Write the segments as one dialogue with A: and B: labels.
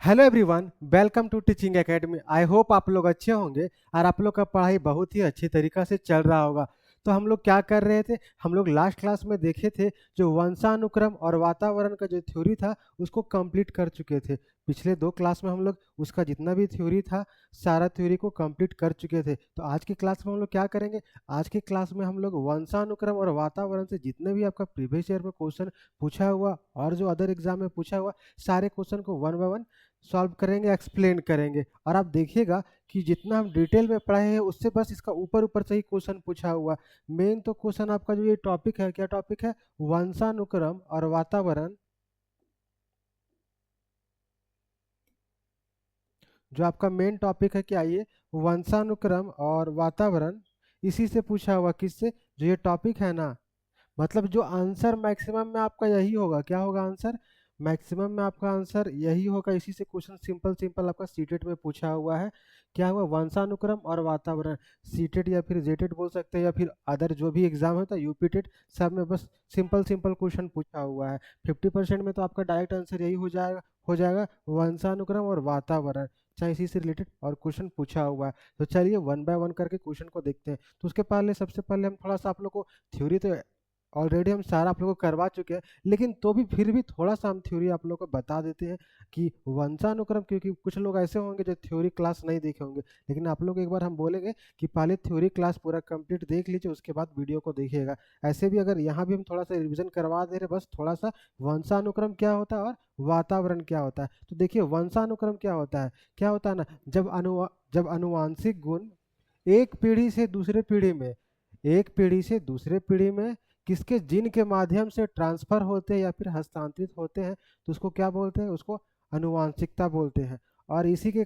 A: Hello everyone, welcome to teaching academy. I hope आप लोग अच्छे होंगे और आप लोग का पढ़ाई बहुत ही अच्छी तरीका से चल रहा होगा। तो हम लोग क्या कर रहे थे, हम लोग लास्ट क्लास में देखे थे जो वंशानुक्रम और वातावरण का जो थ्योरी था उसको कंप्लीट कर चुके थे। पिछले दो क्लास में हम लोग उसका जितना भी थ्योरी था सारा थ्योरी को कंप्लीट कर चुके थे। तो आज की क्लास में हम लोग क्या करेंगे, आज की क्लास में हम लोग वंशानुक्रम और वातावरण से जितने भी आपका प्रीवियस ईयर में क्वेश्चन पूछा हुआ और जो अदर एग्जाम में पूछा हुआ सारे क्वेश्चन को वन बाय वन सॉल्व करेंगे, एक्सप्लेन करेंगे। और आप देखिएगा कि जितना हम डिटेल में पढ़े हैं उससे बस इसका ऊपर ऊपर से ही क्वेश्चन पूछा हुआ। मेन तो क्वेश्चन आपका जो ये टॉपिक है, क्या टॉपिक है, वंशानुक्रम और वातावरण। जो आपका मेन टॉपिक है क्या, ये वंशानुक्रम और वातावरण, इसी से पूछा हुआ। किससे? जो ये टॉपिक है ना, मतलब जो आंसर मैक्सिमम में आपका यही होगा। क्या होगा आंसर? मैक्सिमम में आपका आंसर यही होगा। इसी से क्वेश्चन सिंपल सिंपल आपका सीटेट में पूछा हुआ है। क्या हुआ? वंशानुक्रम और वातावरण। सीटेट या फिर जेटेट बोल सकते हैं, या फिर अदर जो भी एग्जाम होता है यूपीटेट, सब में बस सिंपल सिंपल क्वेश्चन पूछा हुआ है। 50% में तो आपका डायरेक्ट आंसर यही हो जाएगा वंशानुक्रम और वातावरण, चाहे इसी से रिलेटेड और क्वेश्चन पूछा हुआ है। तो चलिए वन बाय वन करके क्वेश्चन को देखते हैं। तो उसके पहले सबसे पहले हम थोड़ा सा आप लोग को थ्योरी तो ऑलरेडी हम सारा आप लोगों को करवा चुके हैं, लेकिन तो भी फिर भी थोड़ा सा हम थ्योरी आप लोगों को बता देते हैं कि वंशानुक्रम, क्योंकि कुछ लोग ऐसे होंगे जो थ्योरी क्लास नहीं देखे होंगे। लेकिन आप लोग एक बार हम बोलेंगे कि पहले थ्योरी क्लास पूरा कंप्लीट देख लीजिए, उसके बाद वीडियो को देखिएगा। ऐसे भी अगर यहाँ भी हम थोड़ा सा रिविजन करवा दे रहे, बस थोड़ा सा वंशानुक्रम क्या होता है और वातावरण क्या होता है। तो देखिए वंशानुक्रम क्या होता है, क्या होता है ना, जब अनुवांशिक गुण एक पीढ़ी से दूसरे पीढ़ी में, एक पीढ़ी से दूसरे पीढ़ी में किसके जीन के माध्यम से ट्रांसफर होते हैं या फिर हस्तांतरित होते हैं, तो उसको क्या बोलते हैं? उसको अनुवांशिकता बोलते हैं। और इसी के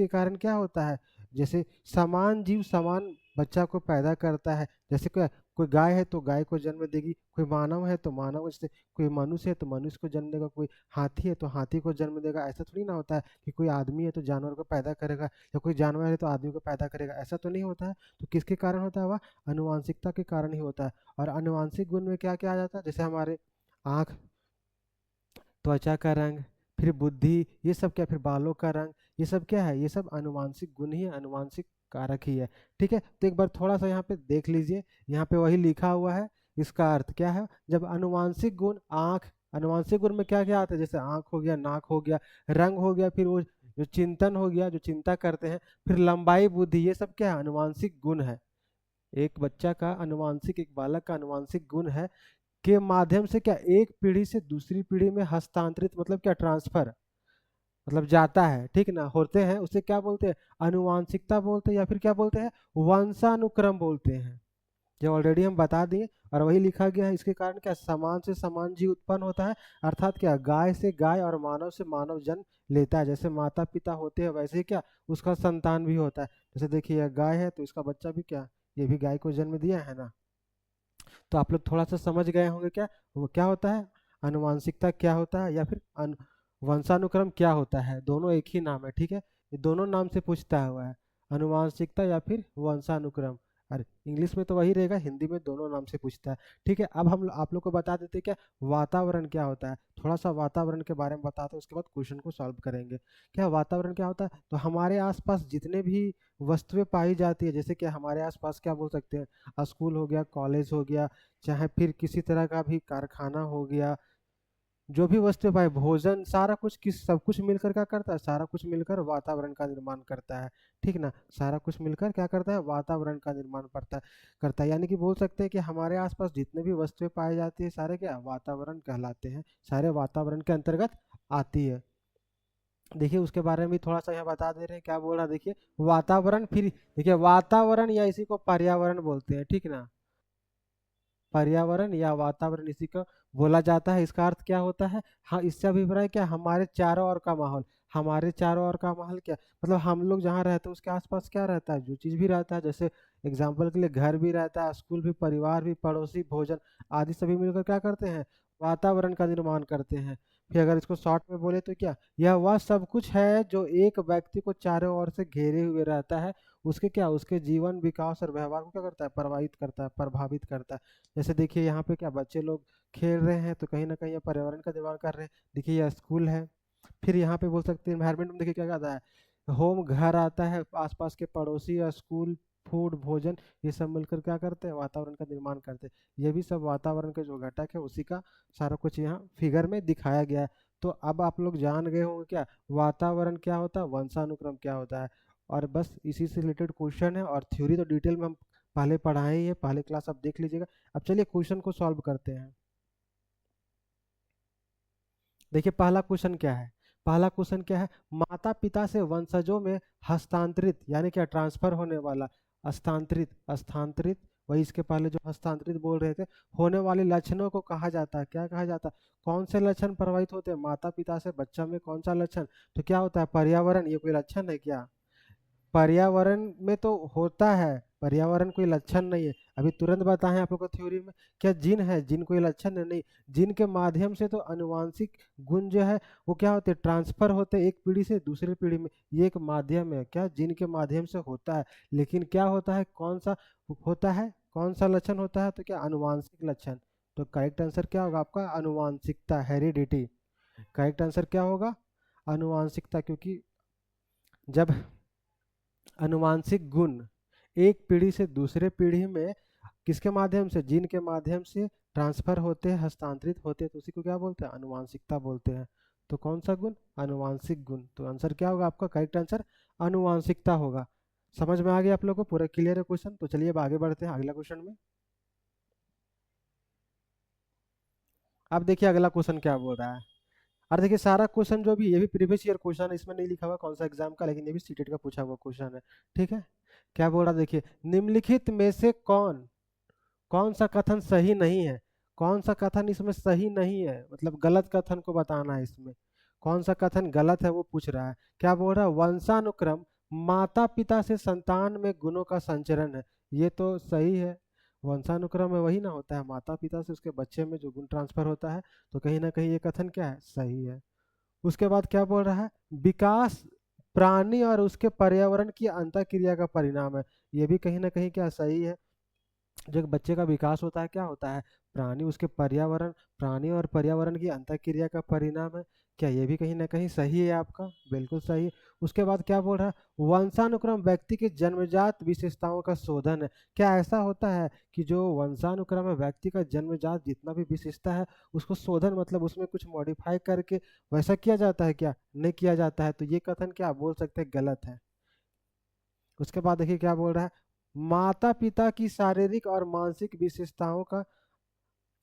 A: कारण क्या होता है, जैसे समान जीव समान बच्चा को पैदा करता है। जैसे कोई गाय है तो गाय को जन्म देगी, कोई मानव है तो मानव, जैसे कोई मनुष्य है तो मनुष्य को जन्म देगा, कोई हाथी है तो हाथी को जन्म देगा। ऐसा थोड़ी ना होता है कि कोई आदमी है तो जानवर को पैदा करेगा, या कोई जानवर है तो आदमी को पैदा करेगा, ऐसा तो नहीं होता है। तो किसके कारण होता है? वह अनुवांशिकता के कारण ही होता है। और आनुवांशिक गुण में क्या क्या आ जाता है, जैसे हमारे आँख, त्वचा का रंग, फिर बुद्धि, ये सब क्या, फिर बालों का रंग, ये सब क्या है? ये सब आनुवांशिक गुण ही है, आनुवांशिक कारक ही है। ठीक है, तो एक बार थोड़ा सा यहाँ पे देख लीजिए, यहाँ पे वही लिखा हुआ है। इसका अर्थ क्या है? जब आनुवांशिक गुण आँख, आनुवांशिक गुण में क्या क्या आता है, जैसे आँख हो गया, नाक हो गया, रंग हो गया, फिर वो जो चिंतन हो गया, जो चिंता करते हैं, फिर लंबाई, बुद्धि, ये सब क्या है? आनुवांशिक गुण है। एक बच्चा का आनुवांशिक, एक बालक का आनुवांशिक गुण है, के माध्यम से क्या एक पीढ़ी से दूसरी पीढ़ी में हस्तांतरित, मतलब क्या, ट्रांसफर, मतलब जाता है, ठीक ना, होते हैं, उसे क्या बोलते हैं? अनुवांशिकता बोलते हैं, या फिर क्या बोलते हैं? वंशानुक्रम बोलते हैं। जो ऑलरेडी हम बता दिए, और वही लिखा गया है। इसके कारण क्या, समान से समान जीव उत्पन्न होता है, अर्थात क्या, गाय से गाय और मानव से मानव जन्म लेता है। जैसे माता पिता होते हैं वैसे ही क्या, उसका संतान भी होता है। जैसे देखिए यह गाय है तो इसका बच्चा भी क्या, ये भी गाय को जन्म दिया है ना। तो आप लोग थोड़ा सा समझ गए होंगे क्या वो क्या होता है, आनुवांशिकता क्या होता है, या फिर वंशानुक्रम क्या होता है। दोनों एक ही नाम है, ठीक है, ये दोनों नाम से पूछता हुआ है, आनुवांशिकता या फिर वंशानुक्रम। अरे इंग्लिश में तो वही रहेगा, हिंदी में दोनों नाम से पूछता है। ठीक है, अब हम आप लोग को बता देते हैं क्या वातावरण क्या होता है। थोड़ा सा वातावरण के बारे में बताते हैं, उसके बाद क्वेश्चन को सॉल्व करेंगे। क्या वातावरण क्या होता है? तो हमारे आसपास जितने भी वस्तुएं पाई जाती है, जैसे कि हमारे आसपास क्या बोल सकते हैं, स्कूल हो गया, कॉलेज हो गया, चाहे फिर किसी तरह का भी कारखाना हो गया, जो भी वस्तु पाए, भोजन, सारा कुछ, किस सब कुछ मिलकर क्या करता है? सारा कुछ मिलकर वातावरण का निर्माण करता है। ठीक ना, सारा कुछ मिलकर क्या करता है? वातावरण का निर्माण करता है। यानी कि बोल सकते हैं कि हमारे आसपास जितने भी वस्तुएं पाई जाती है सारे क्या, वातावरण कहलाते हैं, सारे वातावरण के अंतर्गत आती है। देखिए उसके बारे में भी थोड़ा सा यहाँ बता दे रहे हैं, क्या बोल रहा है देखिए, वातावरण, फिर देखिए वातावरण या इसी को पर्यावरण बोलते हैं, ठीक ना, पर्यावरण या वातावरण इसी को बोला जाता है। इसका अर्थ क्या होता है? हाँ, इससे अभिप्राय क्या, हमारे चारों ओर का माहौल, हमारे चारों ओर का माहौल क्या, मतलब हम लोग जहाँ रहते हैं उसके आसपास क्या रहता है, जो चीज़ भी रहता है, जैसे एग्जाम्पल के लिए घर भी रहता है, स्कूल भी, परिवार भी, पड़ोसी, भोजन आदि सभी मिलकर क्या करते हैं? वातावरण का निर्माण करते हैं। फिर अगर इसको शॉर्ट में बोले तो क्या, यह वह सब कुछ है जो एक व्यक्ति को चारों ओर से घेरे हुए रहता है, उसके क्या, उसके जीवन, विकास और व्यवहार को क्या करता है? प्रभावित करता है, प्रभावित करता है। जैसे देखिए यहाँ पे क्या, बच्चे लोग खेल रहे हैं तो कहीं ना कहीं ये पर्यावरण का निर्माण कर रहे हैं। देखिए यह स्कूल है, फिर यहाँ पे बोल सकते हैं एनवायरनमेंट में, देखिए क्या आता है, होम घर आता है, आसपास के पड़ोसी या स्कूल, फूड, भोजन, ये सब मिलकर क्या करते हैं, वातावरण का निर्माण करते हैं। ये भी सब वातावरण के जो घटक है उसी का सारा कुछ यहाँ फिगर में दिखाया गया है। तो अब आप लोग जान गए होंगे क्या वातावरण क्या होता है, वंशानुक्रम क्या होता है। और बस इसी से रिलेटेड क्वेश्चन है, और थ्योरी तो डिटेल में हम पहले पढ़ाए ही है, पहले क्लास आप देख लीजिएगा। अब चलिए क्वेश्चन को सॉल्व करते हैं। देखिए पहला क्वेश्चन क्या है, पहला क्वेश्चन क्या है, माता पिता से वंशजों में हस्तांतरित यानी क्या ट्रांसफर होने वाला, हस्तांतरित, हस्तांतरित, वही इसके पहले जो हस्तांतरित बोल रहे थे, होने वाले लक्षणों को कहा जाता है, क्या कहा जाता है, कौन से लक्षण प्रभावित होते हैं, माता पिता से बच्चा में कौन सा लक्षण, तो क्या होता है, पर्यावरण, ये कोई लक्षण है क्या, पर्यावरण में तो होता है, पर्यावरण कोई लक्षण नहीं है। अभी तुरंत बताएं आप लोग को थ्योरी में, क्या जिन है, जिन कोई लक्षण है नहीं। जिन के माध्यम से तो अनुवांशिक गुण जो है वो क्या होते हैं, ट्रांसफर होते हैं एक पीढ़ी से दूसरी पीढ़ी में, ये एक माध्यम है क्या, जिन के माध्यम से होता है। लेकिन क्या होता है, कौन सा होता है, कौन सा लक्षण होता है, तो क्या अनुवांशिक लक्षण। तो करेक्ट आंसर क्या होगा आपका, अनुवांशिकता, हेरिडिटी। करेक्ट आंसर क्या होगा, अनुवांशिकता, क्योंकि जब अनुवांशिक गुण एक पीढ़ी से दूसरे पीढ़ी में किसके माध्यम से, जीन के माध्यम से ट्रांसफर होते हैं, हस्तांतरित होते हैं, तो उसी को क्या बोलते हैं, अनुवांशिकता बोलते हैं। तो कौन सा गुण, अनुवांशिक गुण। तो आंसर क्या होगा आपका, करेक्ट आंसर अनुवांशिकता होगा। समझ में आ गया आप लोगों को, पूरा क्लियर है क्वेश्चन। तो चलिए अब आगे बढ़ते हैं अगला क्वेश्चन में। अब देखिए अगला क्वेश्चन क्या बोल रहा है। और देखिए सारा क्वेश्चन जो भी, ये भी प्रीवियस ईयर क्वेश्चन है, इसमें नहीं लिखा हुआ कौन सा एग्जाम का, लेकिन ये भी सीटेट का पूछा हुआ क्वेश्चन है। ठीक है, क्या बोल रहा है देखिए, निम्नलिखित में से कौन, कौन सा कथन सही नहीं है, कौन सा कथन इसमें सही नहीं है, मतलब गलत कथन को बताना है इसमें, कौन सा कथन गलत है वो पूछ रहा है। क्या बोल रहा है, वंशानुक्रम माता पिता से संतान में गुणों का संचरण है, ये तो सही है। वंशानुक्रम में वही ना होता है, माता पिता से उसके बच्चे में जो गुण ट्रांसफर होता है, तो कहीं ना कहीं ये कथन क्या है, सही है। उसके बाद क्या बोल रहा है, विकास प्राणी और उसके पर्यावरण की अंतःक्रिया का परिणाम है, ये भी कहीं ना कहीं क्या सही है। जो एक बच्चे का विकास होता है क्या होता है, प्राणी उसके पर्यावरण, प्राणी और पर्यावरण की अंतःक्रिया का परिणाम है। क्या ये भी कहीं ना कहीं सही है आपका, बिल्कुल सही है। उसके बाद क्या बोल रहा है, वंशानुक्रम व्यक्ति की जन्मजात विशेषताओं का शोधन है। क्या ऐसा होता है कि जो वंशानुक्रम है व्यक्ति का जन्मजात जितना भी विशेषता है उसको शोधन, मतलब उसमें कुछ मॉडिफाई करके वैसा किया जाता है, क्या नहीं किया जाता है, तो ये कथन क्या बोल सकते हैं, गलत है। उसके बाद देखिए क्या बोल रहा है, माता पिता की शारीरिक और मानसिक विशेषताओं का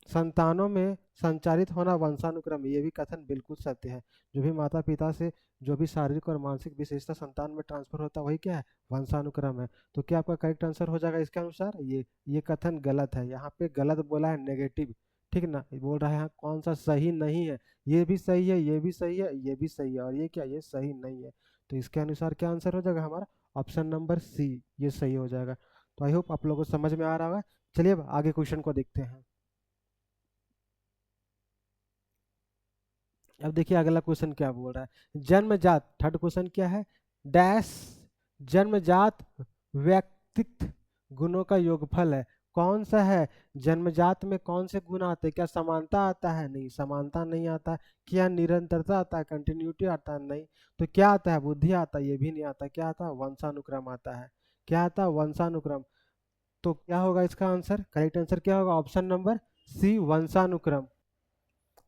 A: संतानों में संचारित होना वंशानुक्रम है, ये भी कथन बिल्कुल सत्य है। जो भी माता पिता से जो भी शारीरिक और मानसिक विशेषता संतान में ट्रांसफर होता है वही क्या है, वंशानुक्रम है। तो क्या आपका करेक्ट आंसर हो जाएगा इसके अनुसार, ये कथन गलत है, यहाँ पे गलत बोला है, नेगेटिव। ठीक ना, ये बोल रहा है यहाँ कौन सा सही नहीं है, ये भी सही है, ये भी सही है, ये भी सही है, और ये क्या, ये सही नहीं है। तो इसके अनुसार क्या आंसर हो जाएगा हमारा, ऑप्शन नंबर सी, ये सही हो जाएगा। तो आई होप आप लोगों को समझ में आ रहा होगा। चलिए अब आगे क्वेश्चन को देखते हैं। अब देखिए अगला क्वेश्चन क्या बोल रहा है, जन्मजात, थर्ड क्वेश्चन क्या है, डैश जन्मजात व्यक्तित्व गुणों का योगफल है, कौन सा है, जन्मजात में कौन से गुण आते हैं, क्या समानता आता है, नहीं समानता नहीं आता है, क्या निरंतरता आता है, कंटिन्यूटी आता है, नहीं, तो क्या आता है, बुद्धि आता है, ये भी नहीं आता, क्या आता है, वंशानुक्रम आता है, क्या आता है, वंशानुक्रम। तो क्या होगा इसका आंसर, करेक्ट आंसर क्या होगा, ऑप्शन नंबर सी, वंशानुक्रम।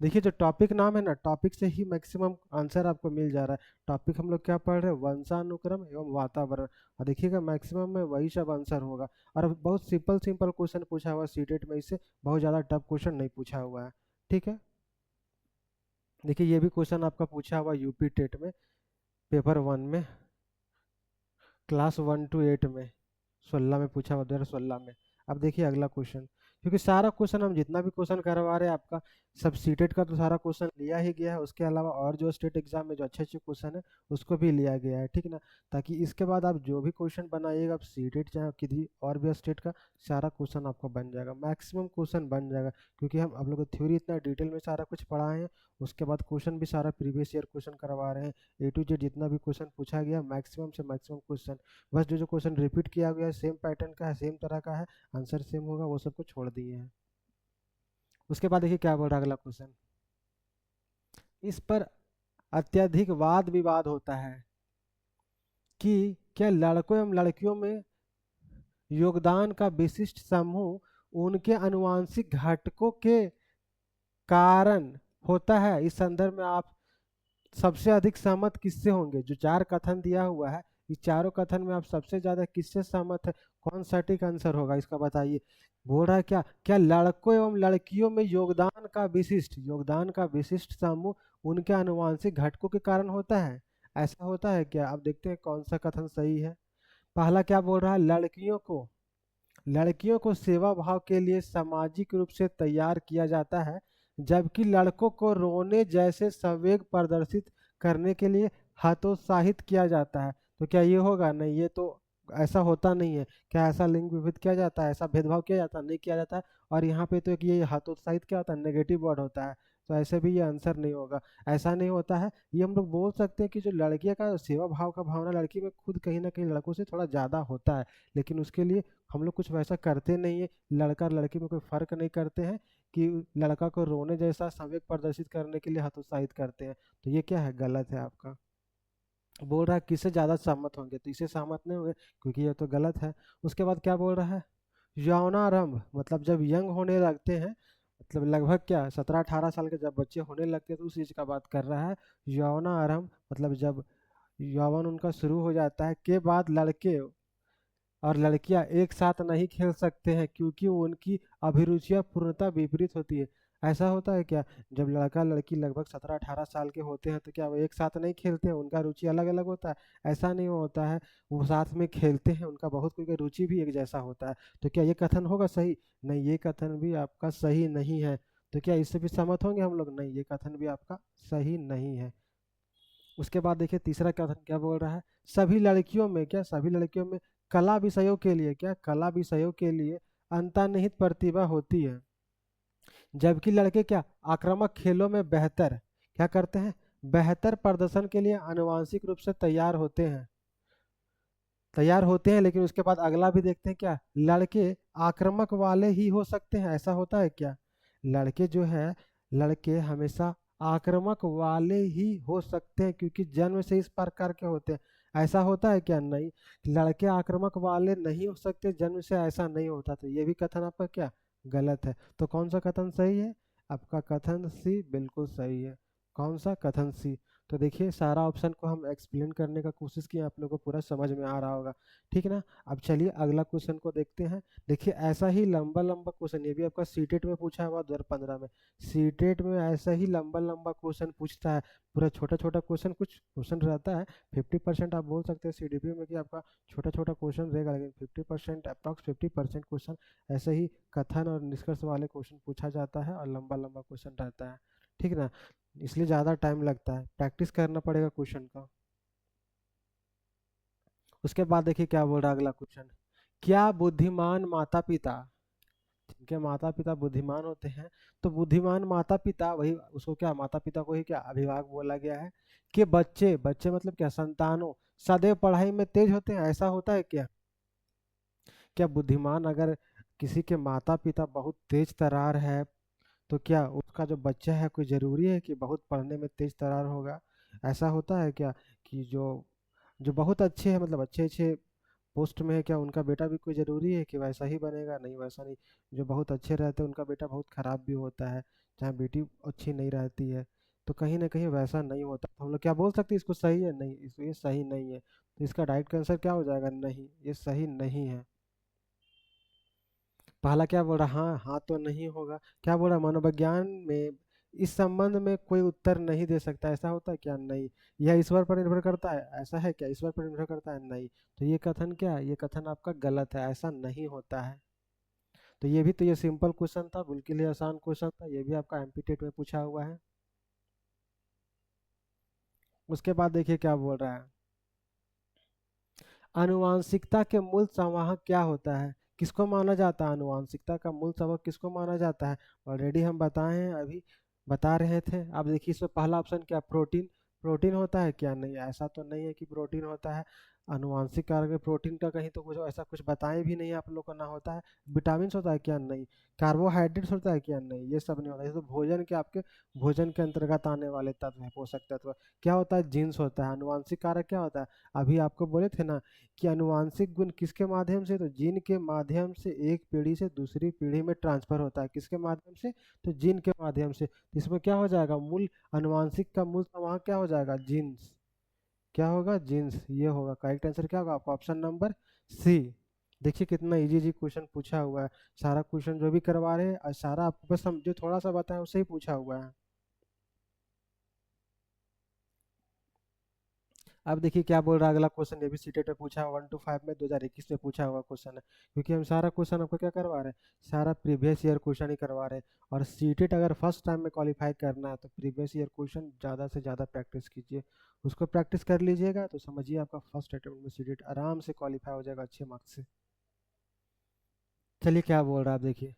A: देखिए जो टॉपिक नाम है ना, टॉपिक से ही मैक्सिमम आंसर आपको मिल जा रहा है। टॉपिक हम लोग क्या पढ़ रहे हैं, वंशानुक्रम एवं वातावरण, और देखिएगा मैक्सिमम में वही सब आंसर होगा। और बहुत सिंपल सिंपल क्वेश्चन पूछा हुआ है सीटेट में, इससे बहुत ज़्यादा टफ क्वेश्चन नहीं पूछा हुआ है। ठीक है, देखिए ये भी क्वेश्चन आपका पूछा हुआ यूपी टेट में, पेपर 1 में, क्लास 1 to 8 में, 16 में पूछा हुआ, 2016 में। अब देखिए अगला क्वेश्चन, क्योंकि सारा क्वेश्चन हम जितना भी क्वेश्चन करवा रहे हैं आपका, सब सीटेट का तो सारा क्वेश्चन लिया ही गया है, उसके अलावा और जो स्टेट एग्जाम में जो अच्छे अच्छे क्वेश्चन है उसको भी लिया गया है, ठीक ना। ताकि इसके बाद आप जो भी क्वेश्चन बनाइएगा, आप सीटेट चाहे किसी और भी स्टेट का, सारा क्वेश्चन आपको बन जाएगा, मैक्सिमम क्वेश्चन बन जाएगा। क्योंकि हम आप लोग को थ्योरी इतना डिटेल में सारा कुछ पढ़ाए हैं, उसके बाद क्वेश्चन भी सारा प्रीवियस ईयर क्वेश्चन करवा रहे हैं, A to Z जितना भी क्वेश्चन पूछा गया मैक्सिमम से मैक्सिमम क्वेश्चन, बस जो जो क्वेश्चन रिपीट किया गया है सेम पैटर्न का है, सेम तरह का है, आंसर सेम होगा, वो सबको छोड़ दिए हैं। उसके बाद देखिए क्या बोल रहा है अगला क्वेश्चन, इस पर अत्यधिक वाद विवाद होता है कि क्या लड़कों एवं लड़कियों में योगदान का विशिष्ट समूह उनके अनुवांशिक घटकों के कारण होता है। इस संदर्भ में आप सबसे अधिक सहमत किससे होंगे? जो चार कथन दिया हुआ है, इस चारों कथन में आप सबसे ज्यादा किससे सहमत है? कौन सटीक आंसर होगा इसका बताइए। बोल रहा है क्या क्या लड़कों एवं लड़कियों में योगदान का विशिष्ट समूह उनके अनुवांशिक घटकों के कारण होता है। ऐसा होता है क्या? अब देखते हैं कौन सा कथन सही है। पहला क्या बोल रहा है? लड़कियों को सेवा भाव के लिए सामाजिक रूप से तैयार किया जाता है, जबकि लड़कों को रोने जैसे संवेग प्रदर्शित करने के लिए हतोत्साहित किया जाता है। तो क्या ये होगा? नहीं, ये तो ऐसा होता नहीं है। क्या ऐसा लिंग विभेद किया जाता है? ऐसा भेदभाव किया जाता है? नहीं किया जाता है। और यहाँ पे तो एक ये हतोत्साहित क्या होता है? नेगेटिव वर्ड होता है। तो ऐसे भी ये आंसर नहीं होगा। ऐसा नहीं होता है। ये हम लोग बोल सकते हैं कि जो लड़कियों का सेवा भाव का भावना लड़की में खुद कहीं ना कहीं लड़कों से थोड़ा ज़्यादा होता है, लेकिन उसके लिए हम लोग कुछ वैसा करते नहीं है। लड़का लड़की में कोई फर्क नहीं करते हैं कि लड़का को रोने जैसा संवेग प्रदर्शित करने के लिए हतोत्साहित करते हैं। तो ये क्या है? गलत है आपका। बोल रहा है किससे ज्यादा सहमत होंगे, तो इससे सहमत नहीं होंगे क्योंकि ये तो गलत है। उसके बाद क्या बोल रहा है? यौनारंभ मतलब जब यंग होने लगते हैं, मतलब लगभग क्या 17-18 साल के जब बच्चे होने लगते हैं, तो उस चीज का बात कर रहा है। यौनारंभ मतलब जब यौवन उनका शुरू हो जाता है के बाद लड़के और लड़कियां एक साथ नहीं खेल सकते हैं क्योंकि उनकी अभिरुचियां पूर्णतः विपरीत होती है। ऐसा होता है क्या? जब लड़का लड़की लगभग 17-18 साल के होते हैं तो क्या वो एक साथ नहीं खेलते हैं? उनका रुचि अलग अलग होता है? ऐसा नहीं होता है। वो साथ में खेलते हैं, उनका बहुत कोई का रुचि भी एक जैसा होता है। तो क्या ये कथन होगा सही? नहीं, ये कथन भी आपका सही नहीं है। तो क्या इससे भी सहमत होंगे हम लोग? नहीं, ये कथन भी आपका सही नहीं है। उसके बाद देखिए तीसरा कथन क्या बोल रहा है? सभी लड़कियों में कला विषयों के लिए अंतर्निहित प्रतिभा होती है, जबकि लड़के क्या आक्रामक खेलों में क्या करते हैं? बेहतर प्रदर्शन के लिए आनुवांशिक रूप से तैयार होते हैं। लेकिन उसके बाद अगला भी देखते हैं, क्या लड़के आक्रामक वाले ही हो सकते हैं? ऐसा होता है क्या? लड़के जो है लड़के हमेशा आक्रामक वाले ही हो सकते हैं क्योंकि जन्म से इस प्रकार के होते हैं। ऐसा होता है क्या? नहीं, लड़के आक्रामक वाले नहीं हो सकते, जन्म से ऐसा नहीं होता। तो ये भी कथन आपका क्या गलत है। तो कौन सा कथन सही है? आपका कथन सी बिल्कुल सही है। कौन सा? कथन सी। तो देखिए सारा ऑप्शन को हम एक्सप्लेन करने का कोशिश किए, आप लोगों को पूरा समझ में आ रहा होगा। ठीक है ना? अब चलिए अगला क्वेश्चन को देखते हैं। देखिए ऐसा ही लंबा लंबा क्वेश्चन ये भी आपका सीटेट में पूछा हुआ 2015 में। सीटेट में ऐसा ही लंबा लंबा क्वेश्चन पूछता है। पूरा छोटा छोटा क्वेश्चन कुछ क्वेश्चन रहता है। 50% आप बोल सकते हैं सीडीपी में कि आपका छोटा छोटा क्वेश्चन रहेगा, लेकिन 50% अप्रॉक्स 50% क्वेश्चन ऐसे ही कथन और निष्कर्ष वाले क्वेश्चन पूछा जाता है और लंबा लंबा क्वेश्चन रहता है। ठीक है ना? इसलिए ज़्यादा टाइम लगता है, प्रैक्टिस करना पड़ेगा क्वेश्चन का। उसके बाद देखिए क्या बोल रहा है अगला क्वेश्चन। क्या बुद्धिमान माता पिता, जिनके माता पिता बुद्धिमान होते हैं, तो बुद्धिमान माता पिता वही उसको क्या माता पिता को ही क्या अभिभावक बोला गया है, कि बच्चे बच्चे मतलब क्या संतानों सदैव पढ़ाई में तेज होते हैं? ऐसा होता है क्या? क्या बुद्धिमान अगर किसी के माता पिता बहुत तेज तरार है, तो क्या उसका जो बच्चा है कोई ज़रूरी है कि बहुत पढ़ने में तेज तरार होगा? ऐसा होता है क्या कि जो जो बहुत अच्छे हैं, मतलब अच्छे अच्छे पोस्ट में है, क्या उनका बेटा भी कोई ज़रूरी है कि वैसा ही बनेगा? नहीं, वैसा नहीं। जो बहुत अच्छे रहते हैं उनका बेटा बहुत ख़राब भी होता है, जहाँ बेटी अच्छी नहीं रहती है। तो कहीं ना कहीं वैसा नहीं होता। तो हम लोग क्या बोल सकते हैं इसको सही है? नहीं, इसको ये सही नहीं है। तो इसका राइट आंसर क्या हो जाएगा? नहीं, ये सही नहीं है। पहला क्या बोल रहा? हाँ हाँ तो नहीं होगा। क्या बोल रहा? मनोविज्ञान में इस संबंध में कोई उत्तर नहीं दे सकता। ऐसा होता है क्या? नहीं। यह ईश्वर पर निर्भर करता है? ऐसा है क्या? ईश्वर पर निर्भर करता है? नहीं। तो ये कथन क्या है? ये कथन आपका गलत है, ऐसा नहीं होता है। तो ये भी तो ये सिंपल क्वेश्चन था, बिल्कुल ही आसान क्वेश्चन था, ये भी आपका एमपी टेट में पूछा हुआ है। उसके बाद देखिए क्या बोल रहा है। आनुवांशिकता के मूल संवाहक क्या होता है? किसको माना जाता है? आनुवांशिकता का मूल संवाहक किसको माना जाता है? ऑलरेडी हम बताए हैं, अभी बता रहे थे। अब देखिए इसमें पहला ऑप्शन क्या? प्रोटीन। प्रोटीन होता है क्या? नहीं, ऐसा तो नहीं है कि प्रोटीन होता है। आनुवांशिक कारक में प्रोटीन का कहीं तो कुछ ऐसा कुछ बताए भी नहीं आप लोग को, ना होता है। विटामिन होता है क्या? नहीं। कार्बोहाइड्रेट्स होता है क्या? नहीं, ये सब नहीं होता। ये तो भोजन के आपके भोजन के अंतर्गत आने वाले तत्व हैं, पोषक तत्व। क्या होता है? जीन्स होता है। आनुवांशिक कारक क्या होता है? अभी आपको बोले थे ना कि आनुवांशिक गुण किसके माध्यम से, तो जीन के माध्यम से एक पीढ़ी से दूसरी पीढ़ी में ट्रांसफर होता है। किसके माध्यम से? तो जीन के माध्यम से। तो इसमें क्या हो जाएगा? मूल आनुवांशिक का मूल वहाँ क्या हो जाएगा? जीन्स। क्या होगा? जीन्स। ये होगा करेक्ट आंसर। क्या होगा आपका? Option number C. देखिए कितना इजी इजी क्वेश्चन पूछा हुआ है। सारा क्वेश्चन जो भी करवा रहे हैं और सारा आपको बस हम जो थोड़ा सा बताएं उससे ही पूछा हुआ है। अब देखिए क्या बोल रहा है अगला क्वेश्चन। ये भी सीटेट में पूछा हुआ 1 to 5 में 2021 में पूछा हुआ क्वेश्चन है। क्योंकि हम सारा क्वेश्चन आपको क्या करवा रहे हैं? सारा प्रीवियस ईयर क्वेश्चन ही करवा रहे हैं। और सीटेट अगर फर्स्ट टाइम में क्वालिफाई करना है तो प्रीवियस ईयर क्वेश्चन ज़्यादा से ज़्यादा प्रैक्टिस कीजिए। उसको प्रैक्टिस कर लीजिएगा तो समझिए आपका फर्स्ट अटेम्प्ट में सीटेट आराम से क्वालिफाई हो जाएगा अच्छे मार्क्स से। चलिए क्या बोल रहा है आप देखिए।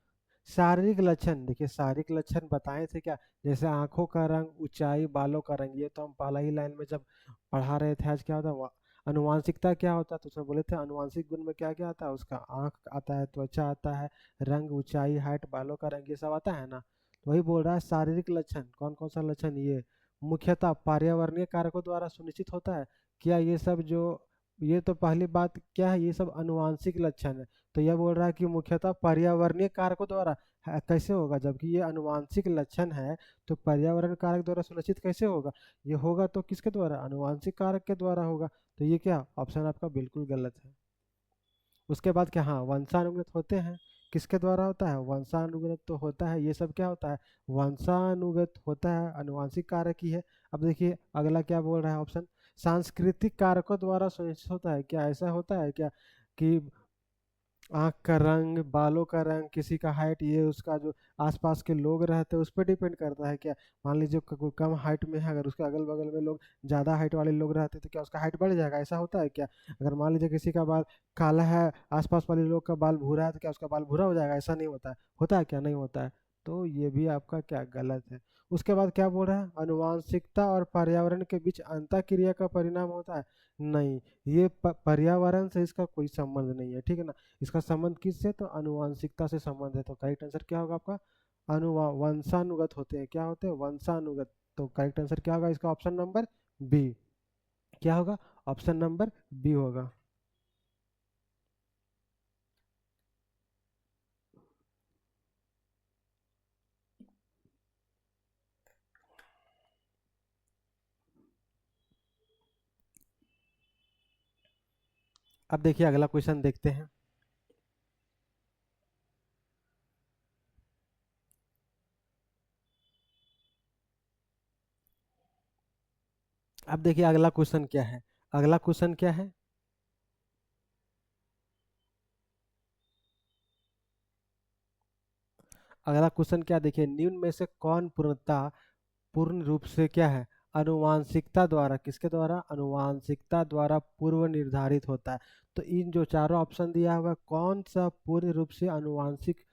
A: शारीरिक लक्षण, देखिए शारीरिक लक्षण बताए थे क्या? जैसे आंखों का रंग, ऊंचाई, बालों का रंग। ये तो हम पहला ही लाइन में जब पढ़ा रहे थे आज। क्या होता है अनुवांशिकता क्या होता है? तो उसमें बोले थे अनुवांशिक गुण में क्या क्या आता है उसका? आंख आता है, त्वचा आता है, रंग, ऊंचाई, हाइट, बालों का रंग, ये सब आता है ना। तो वही बोल रहा है शारीरिक लक्षण कौन कौन सा लक्षण ये मुख्यतः पर्यावरणीय कारकों द्वारा सुनिश्चित होता है। क्या ये सब जो, ये तो पहली बात क्या है, ये सब अनुवांशिक लक्षण है। तो यह बोल रहा है कि मुख्यतः पर्यावरणीय कारकों द्वारा कैसे होगा? जबकि ये अनुवांशिक लक्षण है तो पर्यावरण कारक द्वारा सुनिश्चित कैसे होगा? ये होगा तो किसके द्वारा? अनुवांशिक कारक के द्वारा होगा। तो ये क्या ऑप्शन आपका बिल्कुल गलत है। उसके बाद क्या? हाँ, वंशानुगत होते हैं। किसके द्वारा होता है? वंशानुगत तो होता है। ये सब क्या होता है? वंशानुगत होता है, अनुवांशिक कारक ही है। अब देखिए अगला क्या बोल रहा है ऑप्शन। सांस्कृतिक कारकों द्वारा सुनिश्चित होता है। क्या ऐसा होता है क्या कि आँख का रंग, बालों का रंग, किसी का हाइट, ये उसका जो आसपास के लोग रहते हैं उस पर डिपेंड करता है क्या? मान लीजिए कोई कम हाइट में है, अगर उसके अगल बगल में लोग ज़्यादा हाइट वाले लोग रहते हैं तो क्या उसका हाइट बढ़ जाएगा? ऐसा होता है क्या? अगर मान लीजिए किसी का बाल काला है, आसपास वाले लोग का बाल भूरा है, तो क्या उसका बाल भूरा हो जाएगा? ऐसा नहीं होता है। होता है क्या? नहीं होता है। तो ये भी आपका क्या गलत है। उसके बाद क्या बोल रहा है? अनुवांशिकता और पर्यावरण के बीच अंतःक्रिया का परिणाम होता है। नहीं, ये पर्यावरण से इसका कोई संबंध नहीं है, ठीक है ना। इसका संबंध किससे? तो अनुवांशिकता से संबंध है। तो करेक्ट आंसर क्या होगा आपका? वंशानुगत होते हैं। क्या होते हैं? वंशानुगत। तो करेक्ट आंसर क्या होगा इसका? Option number B. क्या होगा? ऑप्शन नंबर बी होगा। अब देखिए अगला क्वेश्चन देखते हैं। अब देखिए अगला क्वेश्चन क्या है। अगला क्वेश्चन क्या है? अगला क्वेश्चन क्या? देखिए निम्न में से कौन पूर्णता पूर्ण रूप से क्या है? अनुवांशिकता द्वारा, किसके द्वारा? अनुवांशिकता द्वारा पूर्व निर्धारित होता है। तो इन जो चारों ऑप्शन दिया हुआ है, कौन सा पूर्ण रूप से अनुवांशिक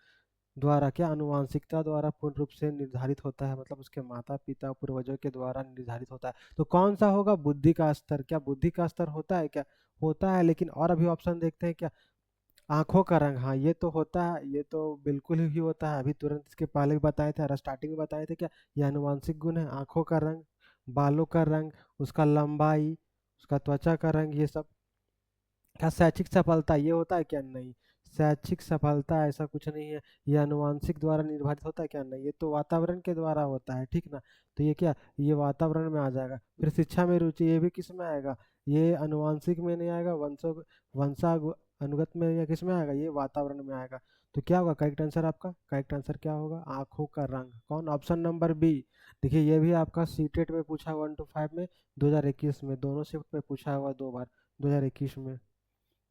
A: द्वारा, क्या अनुवांशिकता द्वारा पूर्ण रूप से निर्धारित होता है? मतलब उसके माता पिता पूर्वजों के द्वारा निर्धारित होता है। तो कौन सा होगा? बुद्धि का स्तर। क्या बुद्धि का स्तर होता है क्या? होता है। लेकिन और अभी ऑप्शन देखते हैं क्या। आंखों का रंग, हाँ ये तो होता है, ये तो बिल्कुल ही होता है। अभी तुरंत इसके पहले भी बताए थे और स्टार्टिंग में बताए थे क्या, ये आनुवांशिक गुण है। आंखों का रंग, बालों का रंग, उसका लंबाई, उसका त्वचा का रंग, ये सब। क्या शैक्षिक सफलता ये होता है क्या? नहीं। शैक्षिक सफलता ऐसा कुछ नहीं है। ये आनुवांशिक द्वारा निर्धारित होता है क्या? नहीं, ये तो वातावरण के द्वारा होता है, ठीक ना। तो ये क्या, ये वातावरण में आ जाएगा। फिर शिक्षा में रुचि, ये भी किस में आएगा? ये अनुवांशिक में नहीं आएगा, वंशा अनुगत में, या किस में आएगा? ये वातावरण में आएगा। तो क्या होगा करेक्ट आंसर आपका? करेक्ट आंसर क्या होगा? आंखों का रंग। कौन? Option number B. देखिए ये भी आपका सीटेट में पूछा 1 to 5 में 2021 में, दोनों शिफ्ट में पूछा हुआ 2 बार 2021 में।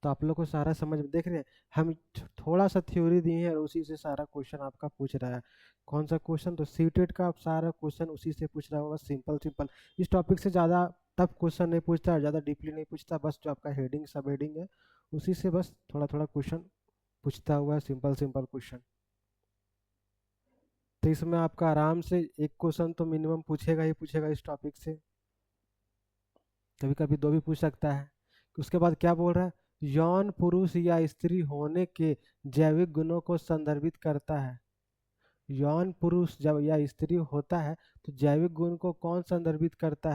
A: तो आप लोग को सारा समझ में देख रहे हैं। हम थोड़ा सा थ्योरी दिए हैं और उसी से सारा क्वेश्चन आपका पूछ रहा है। कौन सा क्वेश्चन? तो सीटेट का सारा क्वेश्चन उसी से पूछ रहा होगा, सिंपल सिंपल। इस टॉपिक से ज़्यादा टफ क्वेश्चन नहीं पूछता और ज़्यादा डीपली नहीं पूछता। बस जो आपका हेडिंग सब हेडिंग है उसी से बस थोड़ा थोड़ा क्वेश्चन पूछता हुआ है, सिंपल सिंपल क्वेश्चन। तो इसमें आपका आराम से एक क्वेश्चन तो मिनिमम पूछेगा ही पूछेगा इस टॉपिक से। कभी कभी दो भी पूछ सकता है। उसके बाद क्या बोल रहा है, यौन पुरुष या स्त्री होने के जैविक गुणों को संदर्भित करता है। यौन पुरुष जब या स्त्री होता है तो जैविक गुण को कौन संदर्भित करता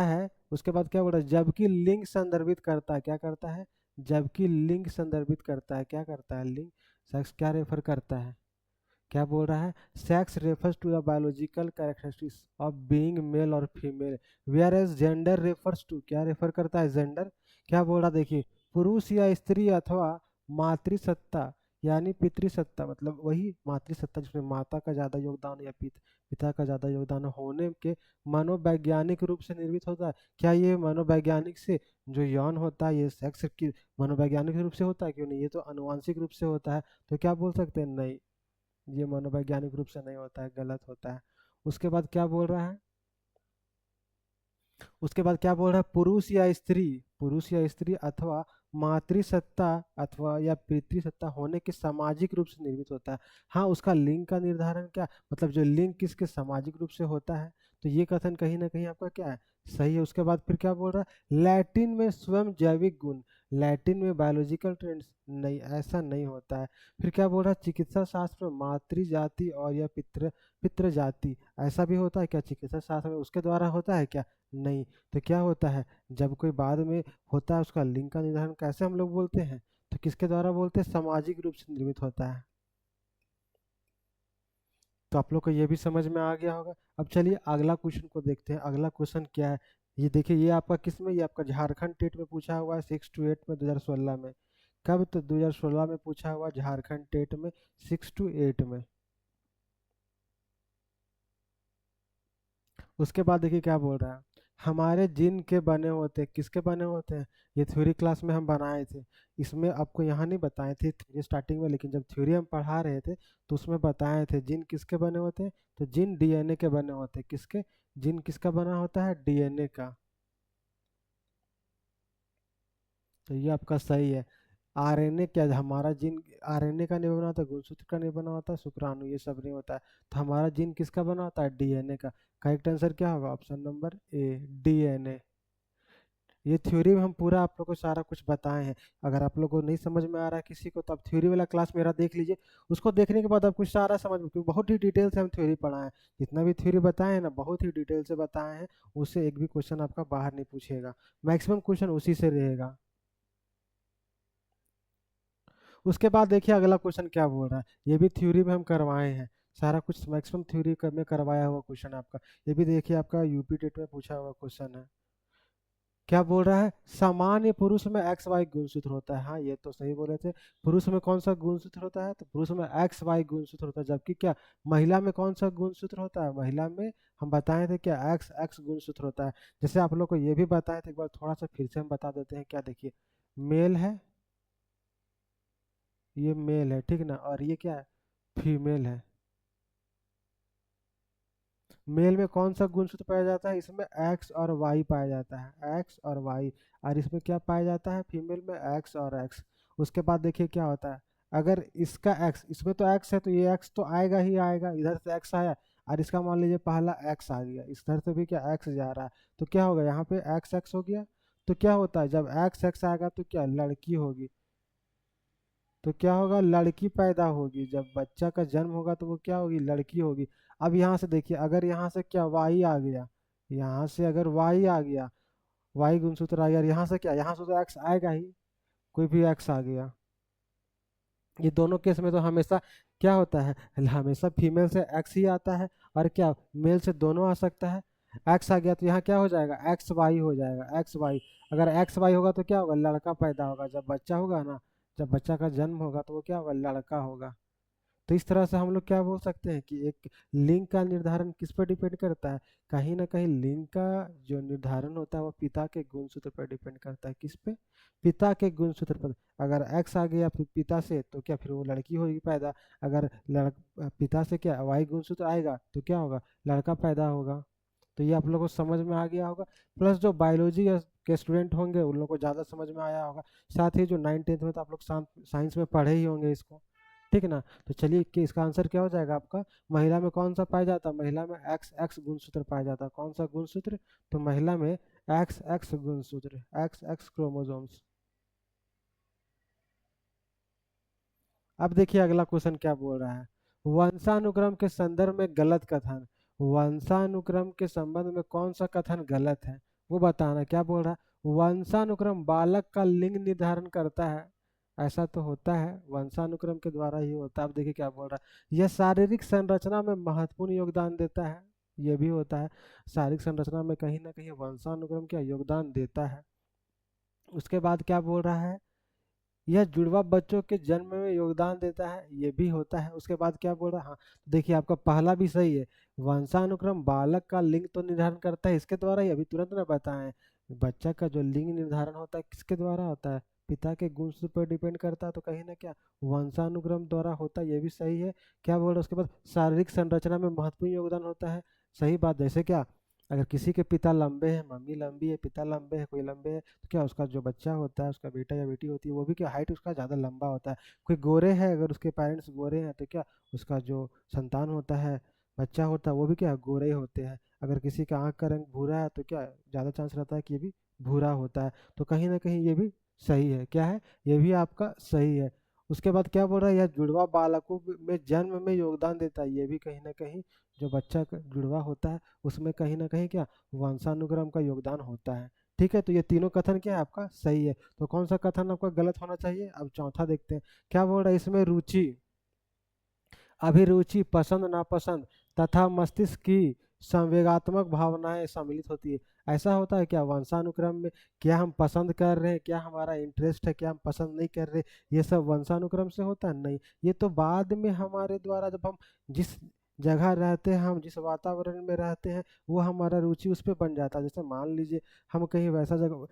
A: है। उसके बाद क्या बोल रहा है, जबकि लिंग संदर्भित करता है, क्या करता है, जबकि लिंग संदर्भित करता है, क्या करता है, लिंग, सेक्स क्या रेफर करता है, क्या बोल रहा है, sex refers to the biological characteristics of being male और female, whereas gender refers to, क्या रेफर करता है, जेंडर। क्या बोल रहा है देखिए, पुरुष या स्त्री अथवा मातृसत्ता यानी पितृसत्ता, मतलब वही मातृसत्ता जिसमें माता का ज्यादा योगदान या पिता का ज्यादा योगदान होने के मनोवैज्ञानिक रूप से निर्मित होता है। क्या ये मनोवैज्ञानिक से जो यौन होता है ये सेक्स की मनोवैज्ञानिक रूप से होता है, क्यों नहीं, ये तो अनुवांशिक रूप से होता है। तो क्या बोल सकते हैं, नहीं, ये मनोवैज्ञानिक रूप से नहीं होता है, गलत होता है। उसके बाद क्या बोल रहा है, उसके बाद क्या बोल रहा है, पुरुष या स्त्री अथवा मातृसत्ता अथवा या पितृसत्ता होने के सामाजिक रूप से निर्मित होता है। हाँ, उसका लिंग का निर्धारण क्या, मतलब जो लिंग किसके सामाजिक रूप से होता है, तो ये कथन कहीं ना कहीं आपका क्या है, सही है। उसके बाद फिर क्या बोल रहा है, लैटिन में स्वयं जैविक गुण, लैटिन में बायोलॉजिकल ट्रेंड्स, नहीं, ऐसा नहीं होता है। फिर क्या बोल रहा है, चिकित्सा शास्त्र में मातृ जाति और या पितृ जाति, ऐसा भी होता है क्या, चिकित्सा शास्त्र में उसके द्वारा होता है क्या, नहीं। तो क्या होता है, जब कोई बाद में होता है उसका लिंग का निर्धारण कैसे हम लोग बोलते हैं, तो किसके द्वारा बोलते हैं, सामाजिक रूप से निर्मित होता है। तो आप लोग को ये भी समझ में आ गया होगा। अब चलिए अगला क्वेश्चन को देखते हैं, अगला क्वेश्चन क्या है। ये देखिए, ये आपका किस में, ये आपका झारखंड टेट में पूछा हुआ है 6 to 8 में 2016 में। कब, तो 2016 में पूछा हुआ झारखंड टेट में 6 to 8 में। उसके बाद देखिए क्या बोल रहा है, हमारे जिन के बने होते हैं, किसके बने होते हैं, ये थ्योरी क्लास में हम बनाए थे। इसमें आपको यहाँ नहीं बताए थे थ्योरी स्टार्टिंग में, लेकिन जब थ्योरी हम पढ़ा रहे थे तो उसमें बताए थे जिन किसके बने होते हैं, तो जिन डीएनए के बने होते हैं, किसके, जिन किसका बना होता है, डीएनए का। तो ये आपका सही है। आरएनए क्या, हमारा जीन आरएनए का नहीं बना होता, गुणसूत्र का नहीं बना होता, शुक्राणु ये सब नहीं होता है। तो हमारा जीन किसका बना होता है, डीएनए का। करेक्ट आंसर क्या होगा, ऑप्शन नंबर ए, डीएनए। ये थ्योरी में हम पूरा आप लोग को सारा कुछ बताए हैं। अगर आप लोग को नहीं समझ में आ रहा है किसी को, तो आप थ्योरी वाला क्लास मेरा देख लीजिए। उसको देखने के बाद आपको सारा समझ में, क्योंकि बहुत ही डिटेल से हम थ्योरी पढ़ाए हैं। जितना भी थ्योरी बताए हैं ना, बहुत ही डिटेल से बताए हैं। उससे एक भी क्वेश्चन आपका बाहर नहीं पूछेगा, मैक्सिमम क्वेश्चन उसी से रहेगा। उसके बाद देखिए अगला क्वेश्चन क्या बोल रहा है, ये भी थ्योरी में हम करवाए हैं। सारा कुछ मैक्सिमम थ्योरी में करवाया हुआ क्वेश्चन आपका। ये भी देखिए आपका यूपी टेट में पूछा हुआ क्वेश्चन है। क्या बोल रहा है, सामान्य पुरुष में एक्स वाई गुणसूत्र होता है। हाँ, ये तो सही बोले थे। पुरुष में कौन सा गुणसूत्र होता है, तो पुरुष में एक्स वाई गुणसूत्र होता है। जबकि क्या, महिला में कौन सा गुणसूत्र होता है, महिला में हम बताए थे क्या, एक्स एक्स गुणसूत्र होता है। जैसे आप लोग को ये भी बताए थे, एक बार थोड़ा सा फिर से हम बता देते हैं। क्या, देखिए, मेल है, ये मेल है, ठीक ना, और ये क्या है, फीमेल है। मेल में कौन सा गुणसूत्र पाया जाता है, इसमें एक्स और वाई पाया जाता है, एक्स और वाई। और इसमें क्या पाया जाता है, फीमेल में एक्स और एक्स। उसके बाद देखिए क्या होता है, अगर इसका एक्स, इसमें तो एक्स है तो ये एक्स तो आएगा ही आएगा, इधर से एक्स आया, और इसका मान लीजिए पहला एक्स आ गया, इस तरह से भी क्या एक्स जा रहा है, तो क्या होगा, यहाँ पे एक्स एक्स हो गया। तो क्या होता है, जब एक्स एक्स आएगा तो क्या, लड़की होगी। तो क्या होगा, लड़की पैदा होगी, जब बच्चा का जन्म होगा तो वो क्या होगी, लड़की होगी। अब यहाँ से देखिए, अगर यहाँ से क्या वाई आ गया, यहाँ से अगर वाई आ गया, वाई गुणसूत्र आ गया, और यहाँ से क्या, यहाँ से तो एक्स आएगा ही, कोई भी एक्स आ गया। ये दोनों केस में तो हमेशा क्या होता है, हमेशा फीमेल से एक्स ही आता है, और क्या मेल से दोनों आ सकता है। एक्स आ गया तो यहाँ क्या हो जाएगा, एक्स वाई हो जाएगा, एक्स वाई। अगर एक्स वाई होगा तो क्या होगा, लड़का पैदा होगा, जब बच्चा होगा ना, जब बच्चा का जन्म होगा तो वो क्या होगा, लड़का होगा। तो इस तरह से हम लोग क्या बोल सकते हैं कि एक लिंग का निर्धारण किस पर डिपेंड करता है, कहीं ना कहीं लिंग का जो निर्धारण होता है वो पिता के गुणसूत्र पर डिपेंड करता है, किस पे, पिता के गुणसूत्र पर। अगर एक्स आ गया फिर पिता से तो क्या, फिर वो लड़की होगी पैदा। अगर पिता से क्या वाई गुणसूत्र आएगा तो क्या होगा, लड़का पैदा होगा। तो ये आप लोगों को समझ में आ गया होगा। प्लस जो बायोलॉजी के स्टूडेंट होंगे उन लोगों को ज़्यादा समझ में आया होगा। साथ ही जो 9th 10th में तो आप लोग साइंस में पढ़े ही होंगे इसको, ठीक ना। तो चलिए कि इसका आंसर क्या हो जाएगा आपका, महिला में कौन सा पाया जाता है, महिला में एक्स एक्स गुणसूत्र पाया जाता है। कौन सा गुणसूत्र, तो महिला में एक्स एक्स गुणसूत्र, एक्स एक्स क्रोमोसोम्स। अब देखिए अगला क्वेश्चन क्या बोल रहा है, वंशानुक्रम के संदर्भ में गलत कथन, वंशानुक्रम के संबंध में कौन सा कथन गलत है वो बताना। क्या बोल रहा है, वंशानुक्रम बालक का लिंग निर्धारण करता है, ऐसा तो होता है, वंशानुक्रम के द्वारा ही होता है। अब देखिए क्या बोल रहा है, यह शारीरिक संरचना में महत्वपूर्ण योगदान देता है, ये भी होता है, शारीरिक संरचना में कहीं ना कहीं वंशानुक्रम क्या योगदान देता है। उसके बाद क्या बोल रहा है, यह जुड़वा बच्चों के जन्म में योगदान देता है, ये भी होता है। उसके बाद क्या बोल रहा है, हाँ देखिए आपका पहला भी सही है, वंशानुक्रम बालक का लिंग तो निर्धारण करता है इसके द्वारा ही, अभी तुरंत ना बताएं, बच्चा का जो लिंग निर्धारण होता है किसके द्वारा होता है, पिता के गुण पर डिपेंड करता है, तो कहीं ना क्या वंशानुक्रम द्वारा होता है, ये भी सही है। क्या बोल रहा है उसके बाद, शारीरिक संरचना में महत्वपूर्ण योगदान होता है, सही बात। जैसे क्या, अगर किसी के पिता लंबे हैं, मम्मी लंबी है, पिता लंबे है, कोई लंबे है, तो क्या उसका जो बच्चा होता है, उसका बेटा या बेटी होती है, वो भी क्या हाइट उसका ज़्यादा लंबा होता है। कोई गोरे है, अगर उसके पेरेंट्स गोरे हैं तो क्या उसका जो संतान होता है, बच्चा होता है, वो भी क्या गोरे ही होते हैं। अगर किसी का आँख का रंग भूरा है तो क्या ज़्यादा चांस रहता है कि ये भी भूरा होता है। तो कहीं ना कहीं ये भी सही है, क्या है, ये भी आपका सही है। उसके बाद क्या बोल रहा है, यह जुड़वा बालकों में जन्म में योगदान देता है, ये भी कहीं ना कहीं जो बच्चा जुड़वा होता है उसमें कहीं ना कहीं क्या वंशानुक्रम का योगदान होता है। ठीक है, तो ये तीनों कथन क्या है आपका सही है। तो कौन सा कथन आपका गलत होना चाहिए, अब चौथा देखते हैं। क्या बोल रहा है, इसमें रुचि, अभिरुचि, पसंद नापसंद तथा मस्तिष्क की संवेगात्मक भावनाएं सम्मिलित होती है, ऐसा होता है क्या वंशानुक्रम में, क्या हम पसंद कर रहे हैं, क्या हमारा इंटरेस्ट है, क्या हम पसंद नहीं कर रहे, ये सब वंशानुक्रम से होता है नहीं। ये तो बाद में हमारे द्वारा, जब हम जिस जगह रहते हैं, हम जिस वातावरण में रहते हैं, वो हमारा रुचि उस पर बन जाता है। जैसे मान लीजिए हम कहीं वैसा जगह,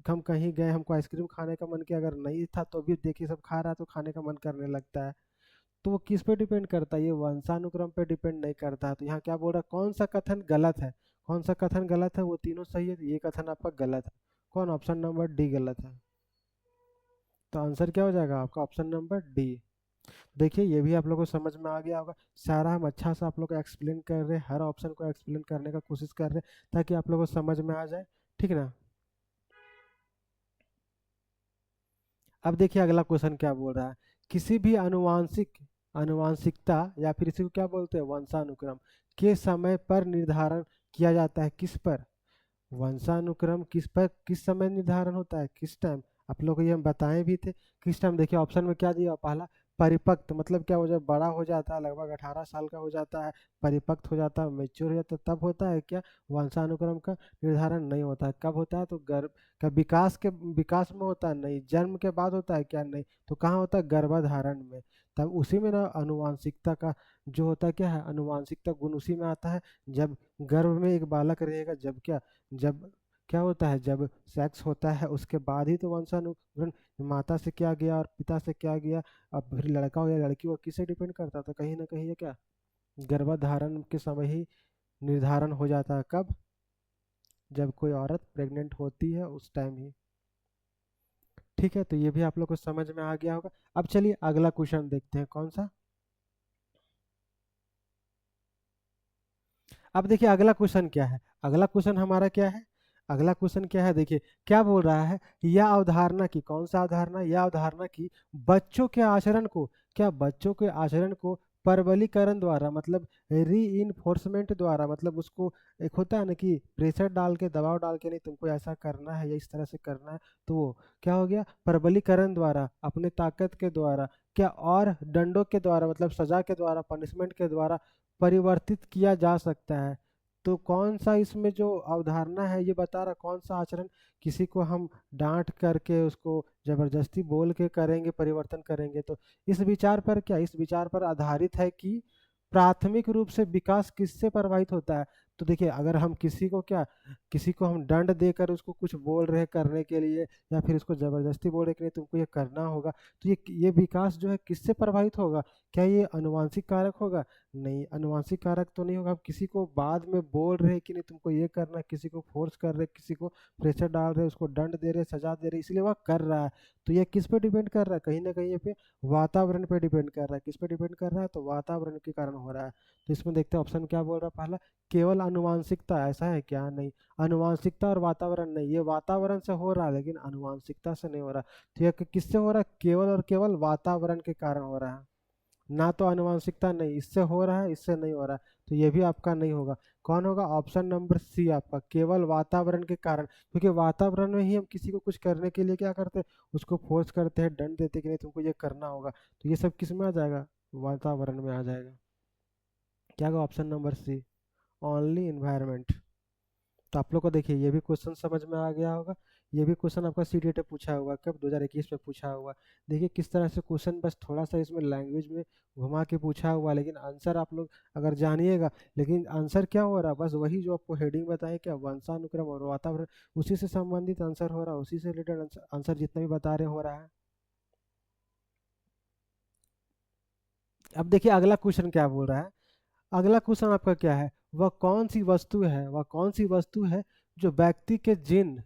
A: हम कहीं गए, हमको आइसक्रीम खाने का मन किया, अगर नहीं था तो भी देखिए सब खा रहा है तो खाने का मन करने लगता है। तो वो किस पे डिपेंड करता है, ये वंशानुक्रम पे डिपेंड नहीं करता है। तो यहाँ क्या बोल रहा है, कौन सा कथन गलत है, कौन सा कथन गलत है, वो तीनों सही है, तो ये कथन आपका गलत है। कौन, ऑप्शन नंबर डी गलत है। तो आंसर क्या हो जाएगा आपका, ऑप्शन नंबर डी। देखिए ये भी आप लोगों को समझ में आ गया होगा, सारा हम अच्छा सा आप लोग को एक्सप्लेन कर रहे हैं, हर ऑप्शन को एक्सप्लेन करने का कोशिश कर रहे हैं ताकि आप लोगों को समझ में आ जाए, ठीक है ना। अब देखिए अगला क्वेश्चन क्या बोल रहा है, किसी भी आनुवांशिकता या फिर इसी को क्या बोलते हैं वंशानुक्रम के समय पर निर्धारण किया जाता है, किस पर, वंशानुक्रम किस पर किस समय निर्धारण होता है, किस टाइम, आप लोग को ये हम बताए भी थे, किस टाइम। देखिए ऑप्शन में क्या दिया, पहला परिपक्व, मतलब क्या हो जाए, बड़ा हो जाता है, लगभग 18 साल का हो जाता है, परिपक्व हो जाता है, मेच्योर हो जाता है, तब होता है क्या वंशानुक्रम का निर्धारण। नहीं होता है, कब होता है, तो गर्भ का विकास में होता है, नहीं जन्म के बाद होता है क्या, नहीं, तो कहाँ होता है, गर्भधारण में। तब उसी में ना अनुवांशिकता का जो होता है क्या है, अनुवांशिकता गुण उसी में आता है, जब गर्भ में एक बालक रहेगा, जब क्या, जब क्या होता है, जब सेक्स होता है उसके बाद ही तो वंशानुगण, माता से क्या गया और पिता से क्या गया, अब फिर लड़का हो या लड़की हो किससे डिपेंड करता है, तो कहीं ना कहीं ये क्या गर्भधारण के समय ही निर्धारण हो जाता है, कब, जब कोई औरत प्रेग्नेंट होती है उस टाइम ही। ठीक है, तो ये भी आप लोग को समझ में आ गया होगा। अब चलिए अगला क्वेश्चन देखते हैं, कौन सा। अब देखिए अगला क्वेश्चन क्या है, अगला क्वेश्चन हमारा क्या है, अगला क्वेश्चन क्या है, देखिए क्या बोल रहा है, यह अवधारणा की, कौन सा अवधारणा, यह अवधारणा की बच्चों के आचरण को, क्या बच्चों के आचरण को परबलीकरण द्वारा, मतलब री द्वारा, मतलब उसको एक होता है ना कि प्रेशर डाल के, दबाव डाल के, नहीं तुमको ऐसा करना है या इस तरह से करना है, तो वो क्या हो गया, परबलीकरण द्वारा, अपने ताकत के द्वारा, क्या और दंडों के द्वारा, मतलब सजा के द्वारा, पनिशमेंट के द्वारा परिवर्तित किया जा सकता है। तो कौन सा इसमें जो अवधारणा है ये बता रहा, कौन सा आचरण किसी को हम डांट करके उसको जबरदस्ती बोल के करेंगे, परिवर्तन करेंगे, तो इस विचार पर क्या, इस विचार पर आधारित है कि प्राथमिक रूप से विकास किससे प्रभावित होता है, तो देखिए अगर हम किसी को हम दंड देकर उसको कुछ बोल रहे हैं करने के लिए, या फिर उसको जबरदस्ती बोल रहे कि नहीं तुमको ये करना होगा, तो ये विकास जो है किससे प्रभावित होगा? क्या ये अनुवांशिक कारक होगा? नहीं, अनुवांशिक कारक तो नहीं होगा। हम किसी को बाद में बोल रहे हैं कि नहीं तुमको ये करना है, किसी को फोर्स कर रहे, किसी को प्रेशर डाल रहे, उसको दंड दे रहे, सजा दे रहे, इसलिए वह कर रहा है। तो ये किस पे डिपेंड कर रहा है? कहीं ना कहीं ये पे वातावरण पे डिपेंड कर रहा है। किस पे डिपेंड कर रहा है? तो वातावरण के कारण हो रहा है। तो इसमें देखते हैं ऑप्शन क्या बोल रहा है पहला, केवल अनुवांशिकता। ऐसा है क्या? नहीं, अनुवांशिकता और वातावरण नहीं, ये वातावरण से हो रहा है लेकिन अनुवांशिकता से नहीं हो रहा। तो ये किससे हो रहा है? केवल और केवल वातावरण के कारण हो रहा है, ना तो अनुवांशिकता नहीं, इससे हो रहा है इससे नहीं हो रहा है। तो ये भी आपका नहीं होगा। कौन होगा? ऑप्शन नंबर सी आपका, केवल वातावरण के कारण। क्योंकि वातावरण में ही हम किसी को कुछ करने के लिए क्या करते हैं, उसको फोर्स करते हैं, दंड देते हैं कि नहीं तुमको ये करना होगा। तो ये सब किस में आ जाएगा? वातावरण में आ जाएगा। क्या होगा? Option number C, only environment. तो आप लोग को देखिए ये भी क्वेश्चन समझ में आ गया होगा। ये भी क्वेश्चन आपका सीटेट पे पूछा हुआ, कब 2021 में पूछा हुआ। देखिए किस तरह से क्वेश्चन, बस थोड़ा सा इसमें लैंग्वेज में घुमा के पूछा हुआ, लेकिन आंसर आप लोग अगर जानिएगा, लेकिन आंसर क्या हो रहा है, बस वही जो आपको हेडिंग बताए, क्या वंशानुक्रम और वातावरण, उसी से संबंधित आंसर हो रहा है, उसी से रिलेटेड आंसर जितना भी बता रहे हो रहा है। अब देखिए अगला क्वेश्चन क्या बोल रहा है। अगला क्वेश्चन आपका क्या है, वह कौन सी वस्तु है, वह कौन सी वस्तु है जो व्यक्ति के जीन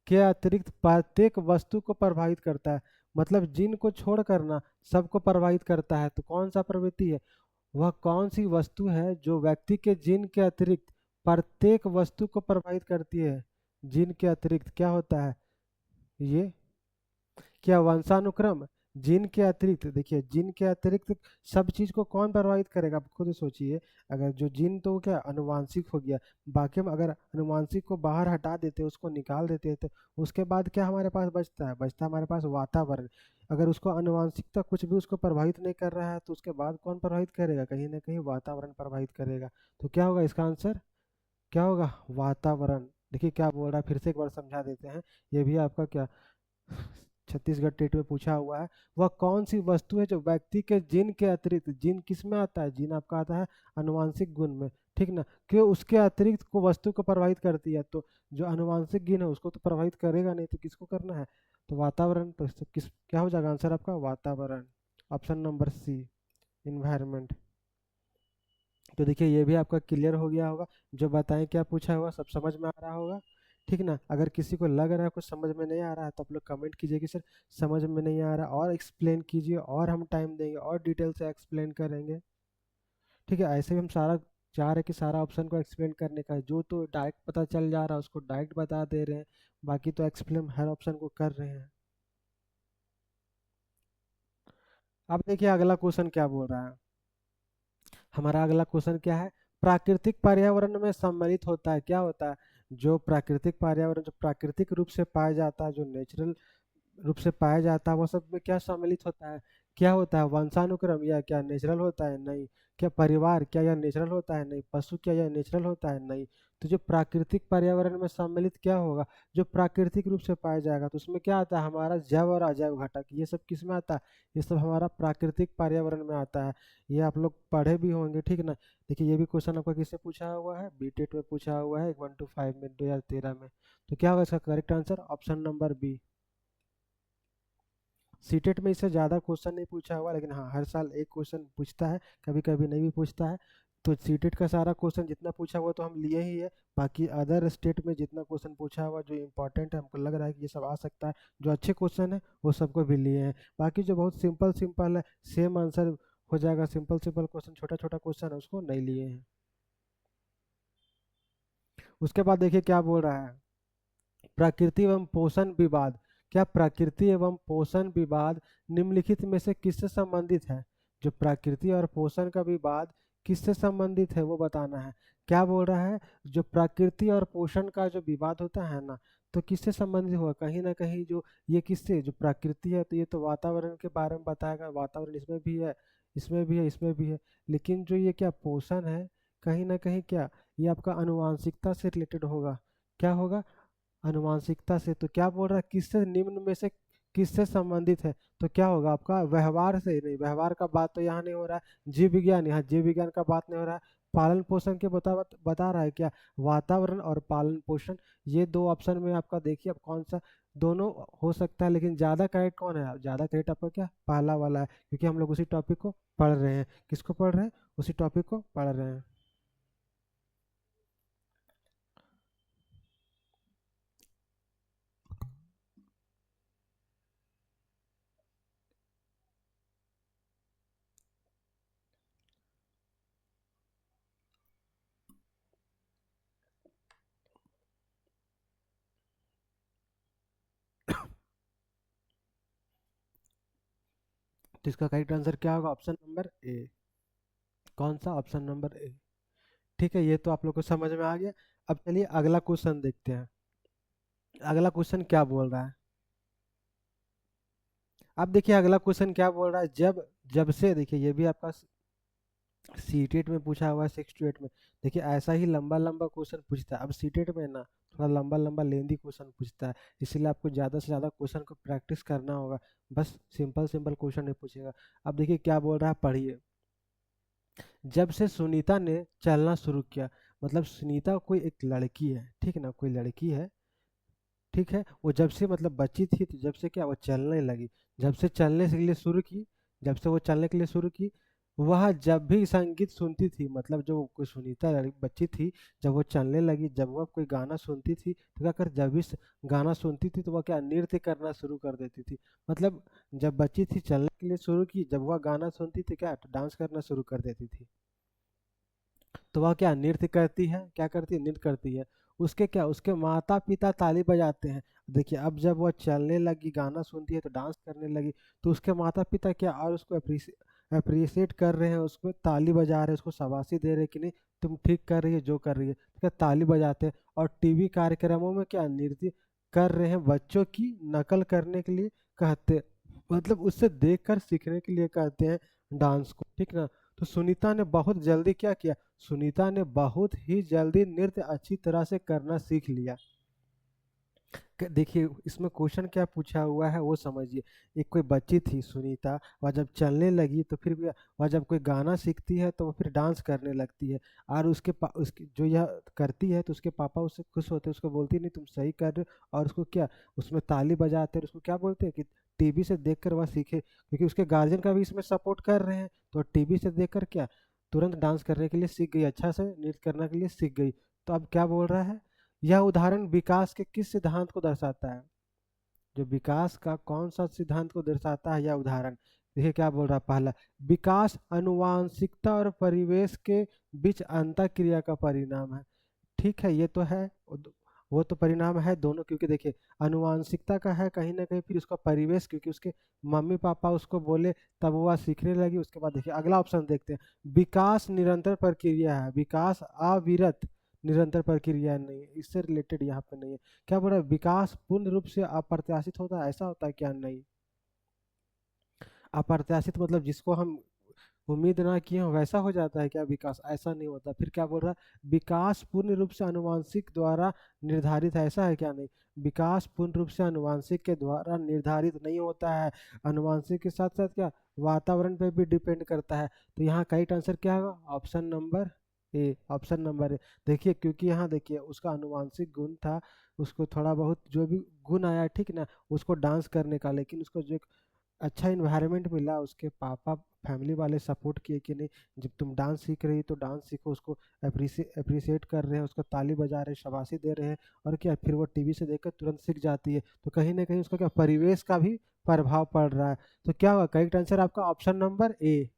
A: के अतिरिक्त प्रत्येक वस्तु को प्रभावित करता है? मतलब जीन को छोड़ कर ना सबको प्रभावित करता है। तो कौन सा प्रवृत्ति है? वह कौन सी वस्तु है जो व्यक्ति के जीन के अतिरिक्त प्रत्येक वस्तु को प्रभावित करती है? जीन के अतिरिक्त क्या होता है ये? क्या वंशानुक्रम? जीन के अतिरिक्त, देखिए जीन के अतिरिक्त सब चीज को कौन प्रभावित करेगा? आप खुद सोचिए। अगर जो जीन तो क्या अनुवांशिक हो गया, बाकी हम अगर अनुवांशिक को बाहर हटा देते, उसको निकाल देते, तो उसके बाद क्या हमारे पास बचता है? बचता है हमारे पास वातावरण। अगर उसको अनुवांशिकता कुछ भी उसको प्रभावित नहीं कर रहा है, तो उसके बाद कौन प्रभावित करेगा? कहीं ना कहीं वातावरण प्रभावित करेगा। तो क्या होगा इसका आंसर? क्या होगा? वातावरण। देखिए क्या बोल रहा है, फिर से एक बार समझा देते हैं। ये भी आपका क्या छत्तीसगढ़ टेट में पूछा हुआ है। वह कौन सी वस्तु है जो व्यक्ति के जीन के अतिरिक्त, जीन किस में आता है? जीन आपका आता है अनुवांशिक गुण में, ठीक ना? क्यों उसके अतिरिक्त को वस्तु को प्रभावित करती है? तो जो अनुवांशिक गुण है उसको तो प्रभावित करेगा नहीं, तो किसको करना है? तो वातावरण। तो किस क्या हो जाएगा आंसर आपका? वातावरण। Option number C, environment. तो देखिए ये भी आपका क्लियर हो गया होगा। जो बताएं क्या पूछा हुआ, सब समझ में आ रहा होगा, ठीक ना? अगर किसी को लग रहा है कुछ समझ में नहीं आ रहा है, तो आप लोग कमेंट कीजिए कि सर समझ में नहीं आ रहा, और एक्सप्लेन कीजिए, और हम टाइम देंगे और डिटेल से एक्सप्लेन करेंगे। ठीक है, ऐसे भी हम सारा चाह रहे हैं कि सारा ऑप्शन को एक्सप्लेन करने का है। जो तो डायरेक्ट पता चल जा रहा है उसको डायरेक्ट बता दे रहे हैं, बाकी तो एक्सप्लेन हर ऑप्शन को कर रहे हैं। अब देखिए अगला क्वेश्चन क्या बोल रहा है। हमारा अगला क्वेश्चन क्या है, प्राकृतिक पर्यावरण में सम्मिलित होता है, क्या होता है? जो प्राकृतिक पर्यावरण, जो प्राकृतिक रूप से पाया जाता है, जो नेचुरल रूप से पाया जाता है, वो सब में क्या सम्मिलित होता है? क्या होता है? वंशानुक्रम, या क्या नेचुरल होता है? नहीं। क्या परिवार, क्या यह नेचुरल होता है? नहीं। पशु, क्या यह नेचुरल होता है? नहीं। तो जो प्राकृतिक पर्यावरण में सम्मिलित क्या होगा, जो प्राकृतिक रूप से पाया जाएगा, तो उसमें क्या आता है? हमारा जैव और अजैव घटक, ये सब किस में आता है? ये सब हमारा प्राकृतिक पर्यावरण में आता है। ये आप लोग पढ़े भी होंगे, ठीक ना? देखिए ये भी क्वेश्चन आपका किससे पूछा हुआ है? बीटेट में पूछा हुआ है, 1 to 5 में, 2013 में। तो क्या होगा इसका correct answer? Option number B. CTET में इससे ज़्यादा क्वेश्चन नहीं पूछा हुआ, लेकिन हाँ हर साल एक क्वेश्चन पूछता है, कभी कभी नहीं भी पूछता है। तो सीटेट का सारा क्वेश्चन जितना पूछा हुआ तो हम लिए ही है। बाकी अदर स्टेट में जितना क्वेश्चन पूछा हुआ जो इम्पोर्टेंट है, हमको लग रहा है कि ये सब आ सकता है, जो अच्छे क्वेश्चन है वो सबको भी लिए हैं। बाकी जो बहुत सिंपल सिंपल है, सेम आंसर हो जाएगा, सिंपल सिंपल क्वेश्चन, छोटा छोटा क्वेश्चन है, उसको नहीं लिए हैं। उसके बाद देखिए क्या बोल रहा है, प्रकृति एवं पोषण विवाद। क्या प्रकृति एवं पोषण विवाद निम्नलिखित में से किससे संबंधित है? जो प्रकृति और पोषण का विवाद किससे संबंधित है वो बताना है। क्या बोल रहा है, जो प्रकृति और पोषण का जो विवाद होता है ना, तो किससे संबंधित होगा? कहीं ना कहीं जो ये किससे, जो प्रकृति है तो ये तो वातावरण के बारे में बताएगा, वातावरण इसमें भी है, इसमें भी है, इसमें भी है। लेकिन जो ये क्या पोषण है, कहीं ना कहीं क्या ये आपका अनुवांशिकता से रिलेटेड होगा। क्या होगा? अनुवांशिकता से। तो क्या बोल रहा है, किससे निम्न में से किससे संबंधित है? तो क्या होगा आपका? व्यवहार से। नहीं, व्यवहार का बात तो यहाँ नहीं हो रहा है। जीव विज्ञान, यहाँ जीव विज्ञान का बात नहीं हो रहा है। पालन पोषण के बता रहा है क्या? वातावरण और पालन पोषण, ये दो ऑप्शन में आपका देखिए अब कौन सा दोनों हो सकता है, लेकिन ज़्यादा करेक्ट कौन है? ज़्यादा करेक्ट आपका क्या पहला वाला है, क्योंकि हम लोग उसी टॉपिक को पढ़ रहे हैं। किसको पढ़ रहे हैं? उसी टॉपिक को पढ़ रहे हैं। तो इसका करेक्ट आंसर क्या होगा? Option number A. कौन सा? Option number A. ठीक है, ये तो आप लोग को समझ में आ गया। अब चलिए अगला क्वेश्चन देखते हैं। अगला क्वेश्चन क्या बोल रहा है? अब देखिए अगला क्वेश्चन क्या बोल रहा है। जब जब से देखिए, ये भी आपका सीटेट में पूछा हुआ है 6 to 8 में। देखिए ऐसा ही लंबा लंबा क्वेश्चन पूछता है। अब सीटेट में ना थोड़ा लंबा लंबा लेंदी क्वेश्चन पूछता है, इसीलिए आपको ज़्यादा से ज़्यादा क्वेश्चन को प्रैक्टिस करना होगा। बस सिंपल सिंपल क्वेश्चन नहीं पूछेगा। अब देखिए क्या बोल रहा है, पढ़िए। जब से सुनीता ने चलना शुरू किया, मतलब सुनीता कोई एक लड़की है, ठीक है ना, कोई लड़की है, ठीक है। वो जब से मतलब बच्ची थी, तो जब से क्या वो चलने लगी, जब से चलने के लिए शुरू की, जब से वो चलने के लिए शुरू की, वह जब भी संगीत सुनती थी, मतलब जो कोई सुनीता बच्ची थी, जब वो चलने लगी, जब वह कोई गाना सुनती थी, तो क्या कर, जब भी गाना सुनती थी तो वह क्या नृत्य करना शुरू कर देती थी। मतलब जब बच्ची थी चलने के लिए शुरू की, जब वह गाना सुनती थी क्या, तो डांस करना शुरू कर देती थी। तो वह क्या नृत्य करती है, क्या करती है, नृत्य करती है। उसके क्या, उसके माता पिता ताली बजाते हैं। देखिए अब जब वह चलने लगी, गाना सुनती है तो डांस करने लगी, तो उसके माता पिता क्या और उसको अप्रिशिएट कर रहे हैं, उसको ताली बजा रहे हैं, उसको शाबाशी दे रहे हैं कि नहीं तुम ठीक कर रही है जो कर रही है, तो क्या ताली बजाते हैं। और टीवी कार्यक्रमों में क्या नृत्य कर रहे हैं, बच्चों की नकल करने के लिए कहते, मतलब उससे देखकर सीखने के लिए कहते हैं डांस को, ठीक ना। तो सुनीता ने बहुत जल्दी क्या किया, सुनीता ने बहुत ही जल्दी नृत्य अच्छी तरह से करना सीख लिया। देखिए इसमें क्वेश्चन क्या पूछा हुआ है वो समझिए। एक कोई बच्ची थी सुनीता, वह जब चलने लगी तो फिर वह जब कोई गाना सीखती है तो वो फिर डांस करने लगती है। और उसकी जो यह करती है तो उसके पापा उससे खुश होते हैं, उसको बोलती नहीं तुम सही कर रहे हो, और उसको क्या, उसमें ताली बजाते हैं, उसको क्या बोलते हैं कि टीवी से देखकर वह सीखे, क्योंकि उसके गार्जियन का भी इसमें सपोर्ट कर रहे हैं। तो टीवी से देखकर क्या तुरंत डांस करने के लिए सीख गई, अच्छा से नृत्य करने के लिए सीख गई। तो अब क्या बोल रहा है, यह उदाहरण विकास के किस सिद्धांत को दर्शाता है? जो विकास का कौन सा सिद्धांत को दर्शाता है यह उदाहरण? देखिए क्या बोल रहा है, पहला, विकास आनुवांशिकता और परिवेश के बीच अंतर क्रिया का परिणाम है। ठीक है, ये तो है, वो तो परिणाम है दोनों, क्योंकि देखिए आनुवांशिकता का है कहीं ना कहीं, फिर उसका परिवेश, क्योंकि उसके मम्मी पापा उसको बोले तब वह सीखने लगी। उसके बाद देखिए अगला ऑप्शन देखते हैं, विकास निरंतर प्रक्रिया है, विकास अविरत निरंतर प्रक्रिया नहीं है, इससे रिलेटेड यहाँ पे नहीं है। क्या बोल रहा है, विकास पूर्ण रूप से अप्रत्याशित होता है, ऐसा होता है क्या? नहीं, अप्रत्याशित मतलब जिसको हम उम्मीद ना किए हो वैसा हो जाता है क्या विकास? ऐसा नहीं होता। फिर क्या बोल रहा है, विकास पूर्ण रूप से आनुवांशिक द्वारा निर्धारित है, ऐसा है क्या? नहीं, विकास पूर्ण रूप से आनुवांशिक के द्वारा निर्धारित नहीं होता है। आनुवांशिक के साथ साथ क्या वातावरण पे भी डिपेंड करता है। तो यहाँ करेक्ट आंसर क्या होगा? Option number A, option number A. देखिए क्योंकि यहाँ देखिए उसका आनुवांशिक गुण था, उसको थोड़ा बहुत जो भी गुण आया, ठीक ना, उसको डांस करने का, लेकिन उसको जो अच्छा इन्वायरमेंट मिला, उसके पापा फैमिली वाले सपोर्ट किए कि नहीं जब तुम डांस सीख रही तो डांस सीखो, उसको अप्रिसिएट कर रहे हैं, उसको ताली बजा रहे हैं, शाबाशी दे रहे हैं। और क्या, फिर वो टीवी से देखकर तुरंत सीख जाती है। तो कहीं ना कहीं उसका क्या परिवेश का भी प्रभाव पड़ रहा है। तो क्या होगा करेक्ट आंसर आपका? Option number A.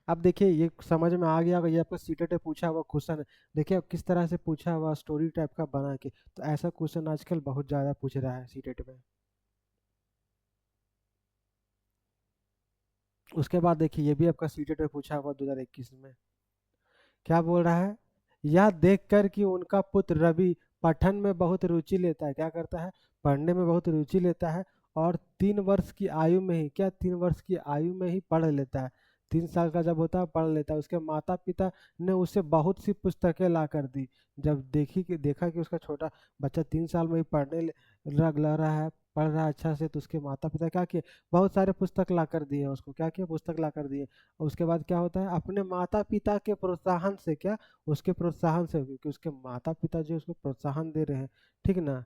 A: अब देखिए ये समझ में आ गया होगा, ये आपका सीटेट पे पूछा हुआ क्वेश्चन है। देखिए अब किस तरह से पूछा हुआ, स्टोरी टाइप का बना के। तो ऐसा क्वेश्चन आजकल बहुत ज़्यादा पूछ रहा है सीटेट में। उसके बाद देखिए ये भी आपका सीटेट पे पूछा हुआ 2021 में। क्या बोल रहा है, यह देखकर कि उनका पुत्र रवि पठन में बहुत रुचि लेता है, क्या करता है, पढ़ने में बहुत रुचि लेता है, और 3 वर्ष की आयु में ही, क्या 3 वर्ष की आयु में ही पढ़ लेता है, 3 साल का जब होता है पढ़ लेता है। उसके माता पिता ने उसे बहुत सी पुस्तकें ला कर दी। जब देखा कि उसका छोटा बच्चा 3 साल में ही पढ़ने लग रहा है, पढ़ रहा है अच्छा से, तो उसके माता पिता क्या किए, बहुत सारे पुस्तक ला कर दिए उसको, क्या किए, पुस्तक ला कर दिए। और उसके बाद क्या होता है, अपने माता पिता के प्रोत्साहन से, क्या, उसके प्रोत्साहन से, क्योंकि उसके माता पिता जो उसको प्रोत्साहन दे रहे हैं, ठीक ना,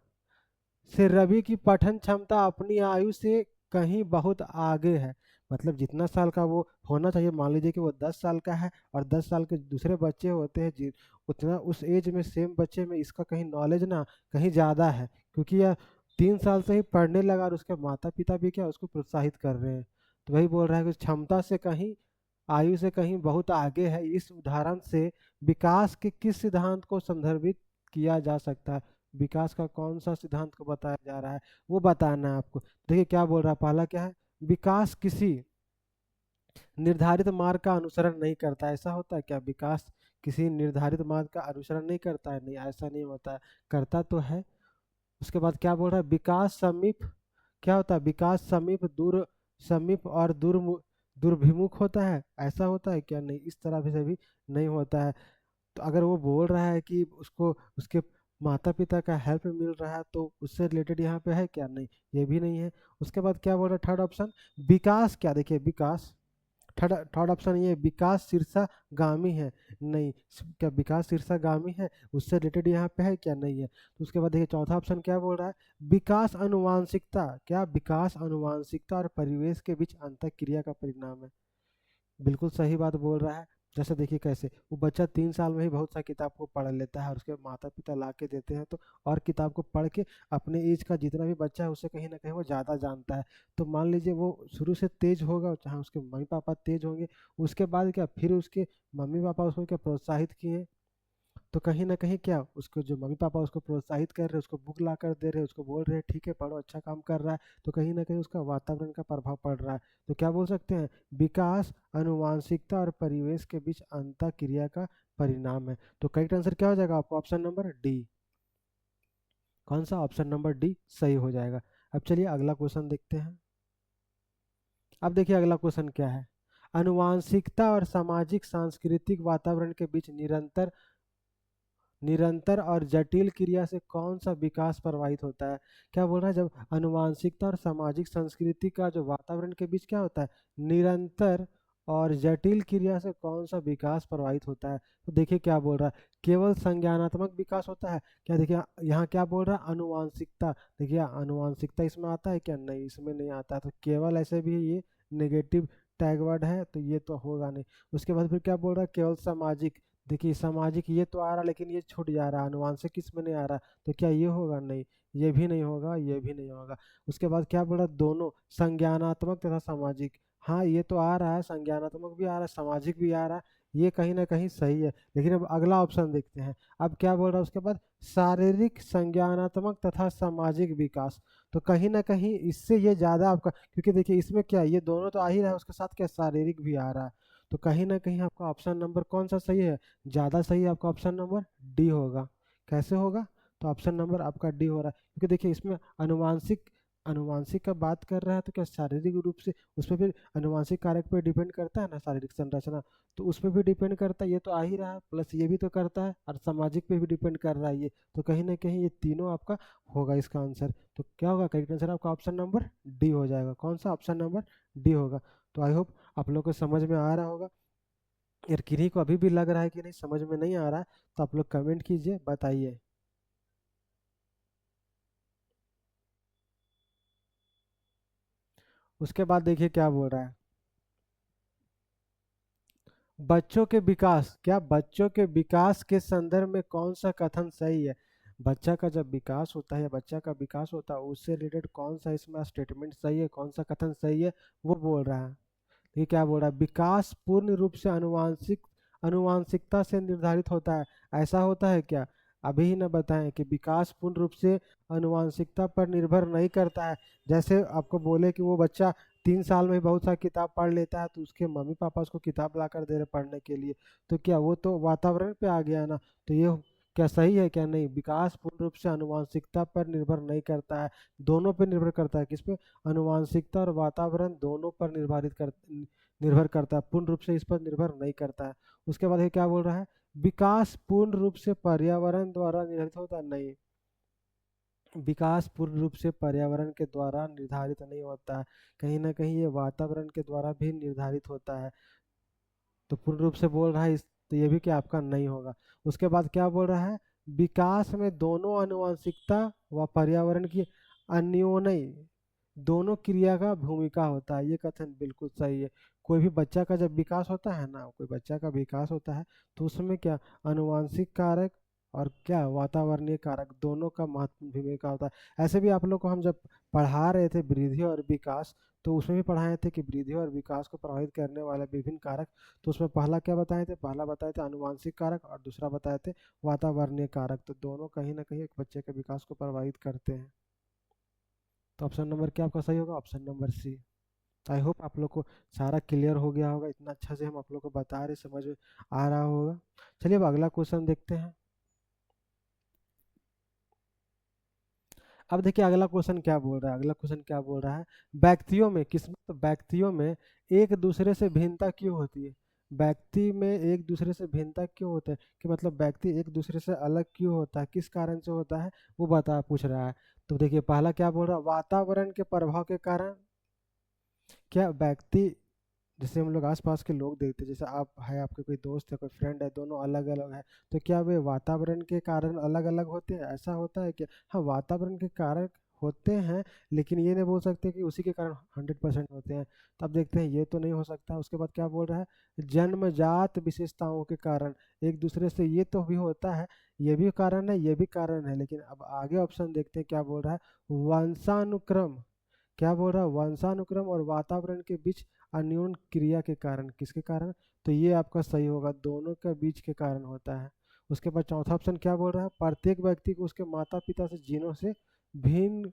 A: से रवि की पठन क्षमता अपनी आयु से कहीं बहुत आगे है। मतलब जितना साल का वो होना चाहिए, मान लीजिए कि वो 10 साल का है और 10 साल के दूसरे बच्चे होते हैं जी, उतना उस एज में सेम बच्चे में इसका कहीं नॉलेज ना कहीं ज़्यादा है, क्योंकि यह 3 साल से ही पढ़ने लगा और उसके माता पिता भी क्या उसको प्रोत्साहित कर रहे हैं। तो वही बोल रहा है कि क्षमता से कहीं, आयु से कहीं बहुत आगे है। इस उदाहरण से विकास के किस सिद्धांत को संदर्भित किया जा सकता है, विकास का कौन सा सिद्धांत को बताया जा रहा है, वो बताना है आपको। देखिए क्या बोल रहा है, पहला क्या है, विकास किसी निर्धारित मार्ग का अनुसरण नहीं करता है। ऐसा होता है क्या, विकास किसी निर्धारित मार्ग का अनुसरण नहीं करता है? नहीं, ऐसा नहीं होता है, करता तो है। उसके बाद क्या बोल रहा है, विकास समीप, क्या होता है, विकास समीप दूर, समीप और दुर्भिमुख होता है, ऐसा होता है क्या? नहीं, इस तरह से भी नहीं होता है। तो अगर वो बोल रहा है कि उसको उसके माता पिता का हेल्प मिल रहा है, तो उससे रिलेटेड यहाँ पे है क्या? नहीं, ये भी नहीं है। उसके बाद क्या बोल रहा है, थर्ड ऑप्शन, विकास, क्या, देखिए विकास, थर्ड थर्ड ऑप्शन ये, विकास शीर्षागामी है। नहीं, क्या विकास शीर्षागामी है, उससे रिलेटेड यहाँ पे है क्या? नहीं है। तो उसके बाद देखिए चौथा ऑप्शन क्या बोल रहा है, विकास अनुवांशिकता, क्या, विकास अनुवांशिकता और परिवेश के बीच अंतर क्रिया का परिणाम है। बिल्कुल सही बात बोल रहा है। जैसे देखिए कैसे वो बच्चा 3 साल में ही बहुत सा किताब को पढ़ लेता है और उसके माता पिता ला के देते हैं, तो और किताब को पढ़ के अपने एज का जितना भी बच्चा है उससे कहीं ना कहीं वो ज़्यादा जानता है। तो मान लीजिए वो शुरू से तेज होगा, चाहे उसके मम्मी पापा तेज होंगे, उसके बाद क्या, फिर उसके मम्मी पापा उसको क्या प्रोत्साहित किए, तो कहीं न कहीं क्या, उसको जो मम्मी-पापा उसको प्रोत्साहित कर रहे हैं, उसको बुक ला कर दे रहे हैं, उसको बोल रहे हैं ठीक है पढ़ो, अच्छा काम कर रहा है, तो कहीं न कहीं उसका वातावरण का प्रभाव पड़ रहा है। तो क्या बोल सकते हैं, विकास, आनुवांशिकता और परिवेश के बीच अंतःक्रिया का परिणाम है। तो करेक्ट आंसर क्या हो जाएगा आपका, ऑप्शन नंबर डी। कौन सा, ऑप्शन नंबर डी सही हो जाएगा। अब चलिए अगला क्वेश्चन देखते हैं। अब देखिए अगला क्वेश्चन क्या है, आनुवांशिकता और सामाजिक सांस्कृतिक वातावरण के बीच निरंतर निरंतर और जटिल क्रिया से कौन सा विकास प्रभावित होता है। क्या बोल रहा है, जब आनुवांशिकता और सामाजिक संस्कृति का जो वातावरण के बीच क्या होता है, निरंतर और जटिल क्रिया से कौन सा विकास प्रभावित होता है। तो देखिए क्या बोल रहा है, केवल संज्ञानात्मक विकास होता है क्या, देखिए यहाँ क्या बोल रहा है, आनुवांशिकता, देखिए आनुवांशिकता इसमें आता है क्या? नहीं, इसमें नहीं आता है। तो केवल ऐसे भी ये नेगेटिव टैग वर्ड है, तो ये तो होगा नहीं। उसके बाद फिर क्या बोल रहा है, केवल सामाजिक, देखिए सामाजिक ये तो आ रहा लेकिन ये छूट जा रहा है, अनुवांशिक इसमें नहीं आ रहा, तो क्या ये होगा? नहीं, ये भी नहीं होगा, ये भी नहीं होगा। उसके बाद क्या बोला, दोनों संज्ञानात्मक तथा सामाजिक, हाँ ये तो आ रहा है, संज्ञानात्मक भी आ रहा है, सामाजिक भी आ रहा है, ये कहीं ना कहीं सही है। लेकिन अब अगला ऑप्शन देखते हैं। अब क्या बोल रहा है उसके बाद, शारीरिक संज्ञानात्मक तथा सामाजिक विकास, तो कहीं ना कहीं इससे ये ज्यादा आपका, क्योंकि देखिए इसमें क्या है, ये दोनों तो आ ही रहा है, उसके साथ क्या शारीरिक भी आ रहा है, तो कहीं ना कहीं आपका ऑप्शन नंबर कौन सा सही है, ज़्यादा सही है आपका ऑप्शन नंबर डी होगा। कैसे होगा, तो ऑप्शन नंबर आपका डी हो रहा है, क्योंकि देखिए इसमें अनुवांशिक, अनुवांशिक का बात कर रहा है, तो क्या शारीरिक रूप से उस पर भी अनुवांशिक कारक पे डिपेंड करता है ना, शारीरिक संरचना, तो उस पर भी डिपेंड करता है, ये तो आ ही रहा है, प्लस ये भी तो करता है, और सामाजिक पे भी डिपेंड कर रहा है ये, तो कहीं ना कहीं ये तीनों आपका होगा इसका आंसर। तो क्या होगा, करेक्ट आंसर आपका ऑप्शन नंबर डी हो जाएगा। कौन सा, ऑप्शन नंबर डी होगा। तो आई होप आप लोग को समझ में आ रहा होगा। यार किन्हीं को अभी भी लग रहा है कि नहीं समझ में नहीं आ रहा, तो आप लोग कमेंट कीजिए, बताइए। उसके बाद देखिए क्या बोल रहा है, बच्चों के विकास, क्या बच्चों के विकास के संदर्भ में कौन सा कथन सही है। बच्चा का जब विकास होता है या बच्चा का विकास होता है, उससे रिलेटेड कौन सा इसमें स्टेटमेंट सही है, कौन सा कथन सही है, वो बोल रहा है। ये क्या बोल रहा है, विकास पूर्ण रूप से अनुवांशिकता से निर्धारित होता है, ऐसा होता है क्या? अभी ही ना बताएं कि विकास पूर्ण रूप से अनुवांशिकता पर निर्भर नहीं करता है। जैसे आपको बोले कि वो बच्चा 3 साल में बहुत सारा किताब पढ़ लेता है, तो उसके मम्मी पापा उसको किताब ला कर दे रहे पढ़ने के लिए, तो क्या वो तो वातावरण पे आ गया ना। तो ये क्या सही है क्या? नहीं, विकास पूर्ण रूप से अनुवांशिकता पर निर्भर नहीं करता है, दोनों पर निर्भर करता है। किस पे, अनुवांशिकता और वातावरण दोनों पर निर्भर करता है, पूर्ण रूप से इस पर निर्भर नहीं करता है। उसके बाद ये क्या बोल रहा है, विकास पूर्ण रूप से पर्यावरण द्वारा निर्धारित होता नहीं। विकास पूर्ण रूप से पर्यावरण के द्वारा निर्धारित नहीं होता है, कहीं ना कहीं ये वातावरण के द्वारा भी निर्धारित होता है। तो पूर्ण रूप से बोल रहा है इस, तो ये भी क्या आपका नहीं होगा। उसके बाद क्या बोल रहा है, विकास में दोनों आनुवंशिकता व पर्यावरण की अन्योन्य दोनों क्रिया का भूमिका होता है, ये कथन बिल्कुल सही है। कोई भी बच्चा का जब विकास होता है ना, कोई बच्चा का विकास होता है तो उसमें क्या अनुवांशिक कारक और क्या वातावरणीय कारक दोनों का महत्वपूर्ण भूमिका होता है। ऐसे भी आप लोग को हम जब पढ़ा रहे थे वृद्धि और विकास, तो उसमें भी पढ़ाए थे कि वृद्धि और विकास को प्रभावित करने वाले विभिन्न कारक। तो उसमें पहला क्या बताए थे, पहला बताए थे अनुवांशिक कारक और दूसरा बताए थे वातावरणीय कारक। तो दोनों कहीं ना कहीं एक बच्चे के विकास को प्रभावित करते हैं। तो ऑप्शन नंबर क्या आपका सही होगा, option number C. I hope आप लोग को सारा क्लियर हो गया होगा, इतना अच्छा से हम आप लोग को बता रहे, समझ में आ रहा होगा। चलिए अब अगला क्वेश्चन देखते हैं। अब देखिए अगला क्वेश्चन क्या बोल रहा है, अगला क्वेश्चन क्या बोल रहा है, व्यक्तियों में किस्मत, तो व्यक्तियों में एक दूसरे से भिन्नता क्यों होती है। व्यक्ति में एक दूसरे से भिन्नता क्यों होता है, कि मतलब व्यक्ति एक दूसरे से अलग क्यों होता है, किस कारण से होता है, वो बता पूछ रहा है। तो देखिए पहला क्या बोल रहा है, वातावरण के प्रभाव के कारण। क्या व्यक्ति, जैसे हम लोग आसपास के लोग देखते हैं, जैसे आप है, आपके कोई दोस्त है, कोई फ्रेंड है, दोनों अलग अलग है, तो क्या वे वातावरण के कारण अलग अलग होते हैं, ऐसा होता है क्या। हाँ वातावरण के कारण होते हैं, लेकिन ये नहीं बोल सकते कि उसी के कारण 100% होते हैं। तो अब देखते हैं, ये तो नहीं हो सकता। उसके बाद क्या बोल रहा है, जन्मजात विशेषताओं के कारण एक दूसरे से, ये तो भी होता है, ये भी कारण है, ये भी कारण है, लेकिन अब आगे ऑप्शन देखते हैं क्या बोल रहा है, वंशानुक्रम। क्या बोल रहा है, वंशानुक्रम और वातावरण के बीच अन्योन क्रिया के कारण, किसके कारण। तो ये आपका सही होगा, दोनों के बीच के कारण होता है। उसके बाद चौथा ऑप्शन क्या बोल रहा है, प्रत्येक व्यक्ति को उसके माता पिता से जीनों से भिन्न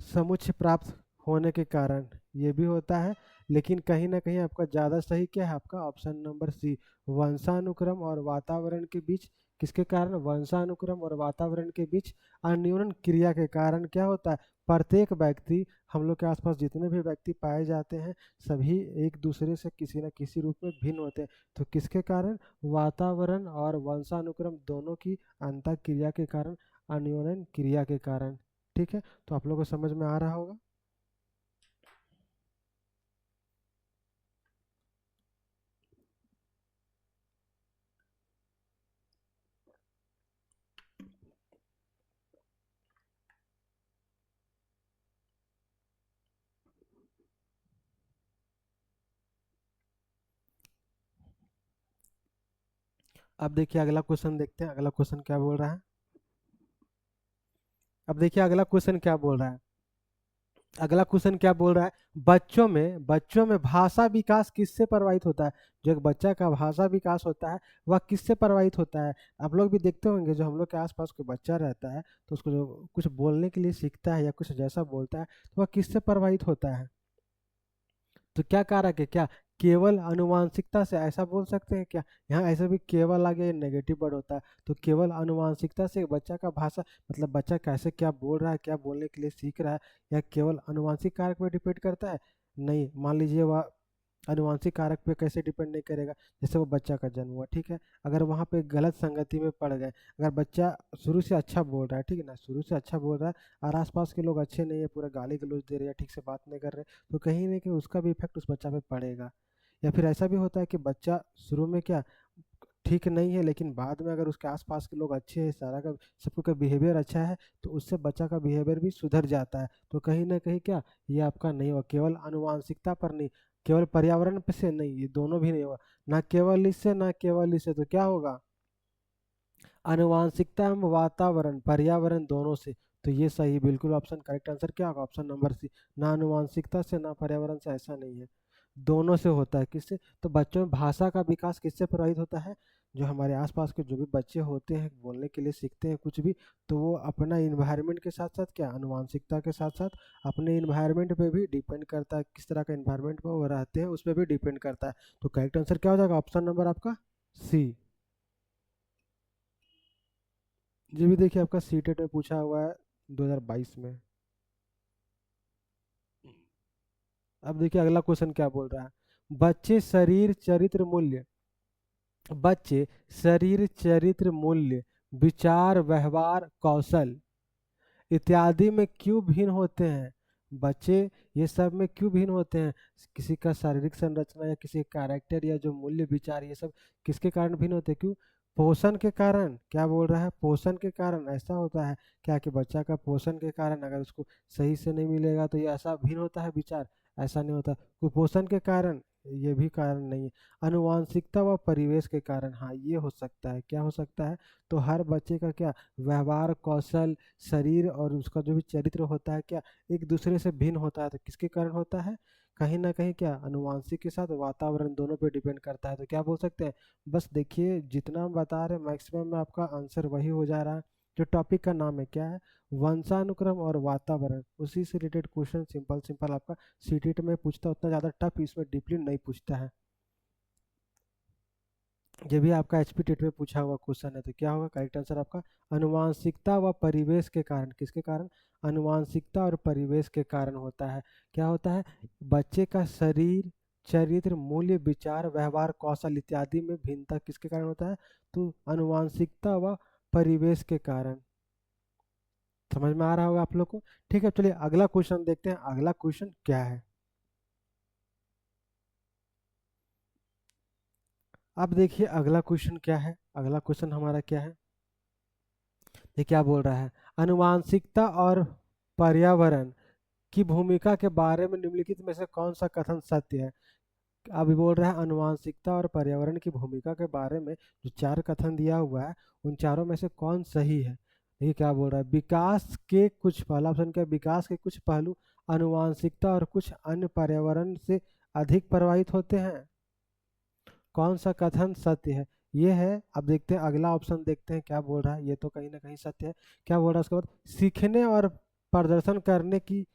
A: समुच्चय प्राप्त होने के कारण, ये भी होता है। लेकिन कहीं ना कहीं आपका ज़्यादा सही क्या है, आपका ऑप्शन नंबर सी, वंशानुक्रम और वातावरण के बीच, किसके कारण, वंशानुक्रम और वातावरण के बीच अन्योन्य क्रिया के कारण क्या होता है, प्रत्येक व्यक्ति, हम लोग के आसपास जितने भी व्यक्ति पाए जाते हैं, सभी एक दूसरे से किसी न किसी रूप में भिन्न होते हैं। तो किसके कारण, वातावरण और वंशानुक्रम दोनों की अंतर क्रिया के कारण, अन्योन्य क्रिया के कारण। ठीक है, तो आप लोगों को समझ में आ रहा होगा। अब देखिए अगला क्वेश्चन देखते हैं, अगला क्वेश्चन क्या बोल रहा है। अब देखिए अगला क्वेश्चन क्या बोल रहा है, अगला क्वेश्चन क्या बोल रहा है, बच्चों में भाषा विकास किससे प्रभावित होता है। जो एक बच्चा का भाषा विकास होता है वह किससे प्रभावित होता है। आप लोग भी देखते होंगे, जो हम लोग के आसपास कोई बच्चा रहता है, तो उसको जो कुछ बोलने के लिए सीखता है या कुछ जैसा बोलता है, तो वह किससे प्रभावित होता है। तो क्या कारक है, क्या केवल आनुवांशिकता से, ऐसा बोल सकते हैं क्या। यहाँ ऐसे भी केवल आगे नेगेटिव वर्ड होता है, तो केवल आनुवांशिकता से बच्चा का भाषा, मतलब बच्चा कैसे क्या बोल रहा है, क्या बोलने के लिए सीख रहा है, या केवल आनुवांशिक कारक पे डिपेंड करता है। नहीं, मान लीजिए वह आनुवांशिक कारक पे कैसे डिपेंड नहीं करेगा, जैसे वो बच्चा का जन्म हुआ, ठीक है, अगर वहाँ पे गलत संगति में पड़ गए, अगर बच्चा शुरू से अच्छा बोल रहा है, ठीक है ना, शुरू से अच्छा बोल रहा है, और आसपास के लोग अच्छे नहीं है, पूरा गाली गलौज दे रहे हैं, ठीक से बात नहीं कर रहे, तो कहीं ना कहीं उसका भी इफेक्ट उस बच्चा पे पड़ेगा। या फिर ऐसा भी होता है कि बच्चा शुरू में क्या ठीक नहीं है, लेकिन बाद में अगर उसके आसपास के लोग अच्छे हैं, सारा का सबको का बिहेवियर अच्छा है, तो उससे बच्चा का बिहेवियर भी सुधर जाता है। तो कहीं ना कहीं क्या, ये आपका नहीं हुआ, केवल आनुवांशिकता पर नहीं, केवल पर्यावरण पे से नहीं, ये दोनों भी नहीं हुआ, ना केवल इससे ना केवल इससे, तो क्या होगा, आनुवांशिकता एवं वातावरण पर्यावरण दोनों से। तो ये सही, बिल्कुल ऑप्शन करेक्ट आंसर क्या होगा, ऑप्शन नंबर सी, ना आनुवांशिकता से ना पर्यावरण से, ऐसा नहीं है, दोनों से होता है। किससे, तो बच्चों में भाषा का विकास किससे प्रभावित होता है, जो हमारे आसपास के जो भी बच्चे होते हैं, बोलने के लिए सीखते हैं कुछ भी, तो वो अपना इन्वायरमेंट के साथ साथ क्या, आनुवांशिकता के साथ साथ अपने इन्वायरमेंट पे भी डिपेंड करता है, किस तरह का इन्वायरमेंट में वो रहते हैं उस पर भी डिपेंड करता है। तो करेक्ट आंसर क्या हो जाएगा, ऑप्शन नंबर आपका सी। ये भी देखिए आपका सी टेट में पूछा हुआ है 2022 में। अब देखिए अगला क्वेश्चन क्या बोल रहा है, बच्चे शरीर चरित्र मूल्य, बच्चे शरीर चरित्र मूल्य विचार व्यवहार कौशल, इत्यादि में क्यों भिन्न होते हैं? बच्चे ये सब में क्यों भिन्न होते हैं? किसी का शारीरिक संरचना या किसी कैरेक्टर या जो मूल्य विचार, ये सब किसके कारण भिन्न होते हैं? क्यों? पोषण के कारण। क्या बोल रहा है? पोषण के कारण ऐसा होता है क्या कि बच्चा का पोषण के कारण अगर उसको सही से नहीं मिलेगा तो ये ऐसा भिन्न होता है विचार? ऐसा नहीं होता। कुपोषण के कारण, ये भी कारण नहीं है। आनुवांशिकता व परिवेश के कारण, हाँ ये हो सकता है। क्या हो सकता है? तो हर बच्चे का क्या व्यवहार, कौशल, शरीर और उसका जो भी चरित्र होता है क्या एक दूसरे से भिन्न होता है। तो किसके कारण होता है? कहीं ना कहीं क्या आनुवांशिक के साथ वातावरण दोनों पे डिपेंड करता है। तो क्या बोल सकते हैं? बस देखिए जितना हम बता रहे हैं मैक्सिमम में आपका आंसर वही हो जा रहा है। जो टॉपिक का नाम है क्या है? वंशानुक्रम और वातावरण। उसी से रिलेटेड क्वेश्चन सिंपल सिंपल आपका सीटेट में पूछता है, उतना ज़्यादा टफ इसमें डीपली नहीं पूछता है। ये भी आपका एचपी टेट में पूछा हुआ क्वेश्चन है। तो क्या होगा करेक्ट आंसर आपका? अनुवांशिकता व परिवेश के कारण। किसके कारण? अनुवांशिकता और परिवेश के कारण होता है। क्या होता है? बच्चे का शरीर, चरित्र, मूल्य, विचार, व्यवहार, कौशल इत्यादि में भिन्नता किसके कारण होता है? तो अनुवांशिकता व परिवेश के कारण। समझ में आ रहा होगा आप लोग को? ठीक है, चलिए अगला क्वेश्चन देखते हैं। अगला क्वेश्चन क्या है? अब देखिए अगला क्वेश्चन क्या है। अगला क्वेश्चन हमारा क्या है? ये क्या बोल रहा है? आनुवांशिकता और पर्यावरण की भूमिका के बारे में निम्नलिखित में से कौन सा कथन सत्य है? अभी बोल रहा है आनुवांशिकता और पर्यावरण की भूमिका के बारे में जो चार कथन दिया हुआ है उन चारों में से कौन सही है? देखिए क्या बोल रहा है, विकास के कुछ, पहला ऑप्शन क्या है? विकास के कुछ पहलू आनुवांशिकता और कुछ अन्य पर्यावरण से अधिक प्रभावित होते हैं। कौन सा कथन सत्य है? ये है। अब देखते हैं अगला ऑप्शन, देखते हैं क्या बोल रहा है। ये तो कहीं ना कहीं सत्य है। क्या बोल रहा है उसके बाद? सीखने और प्रदर्शन करने की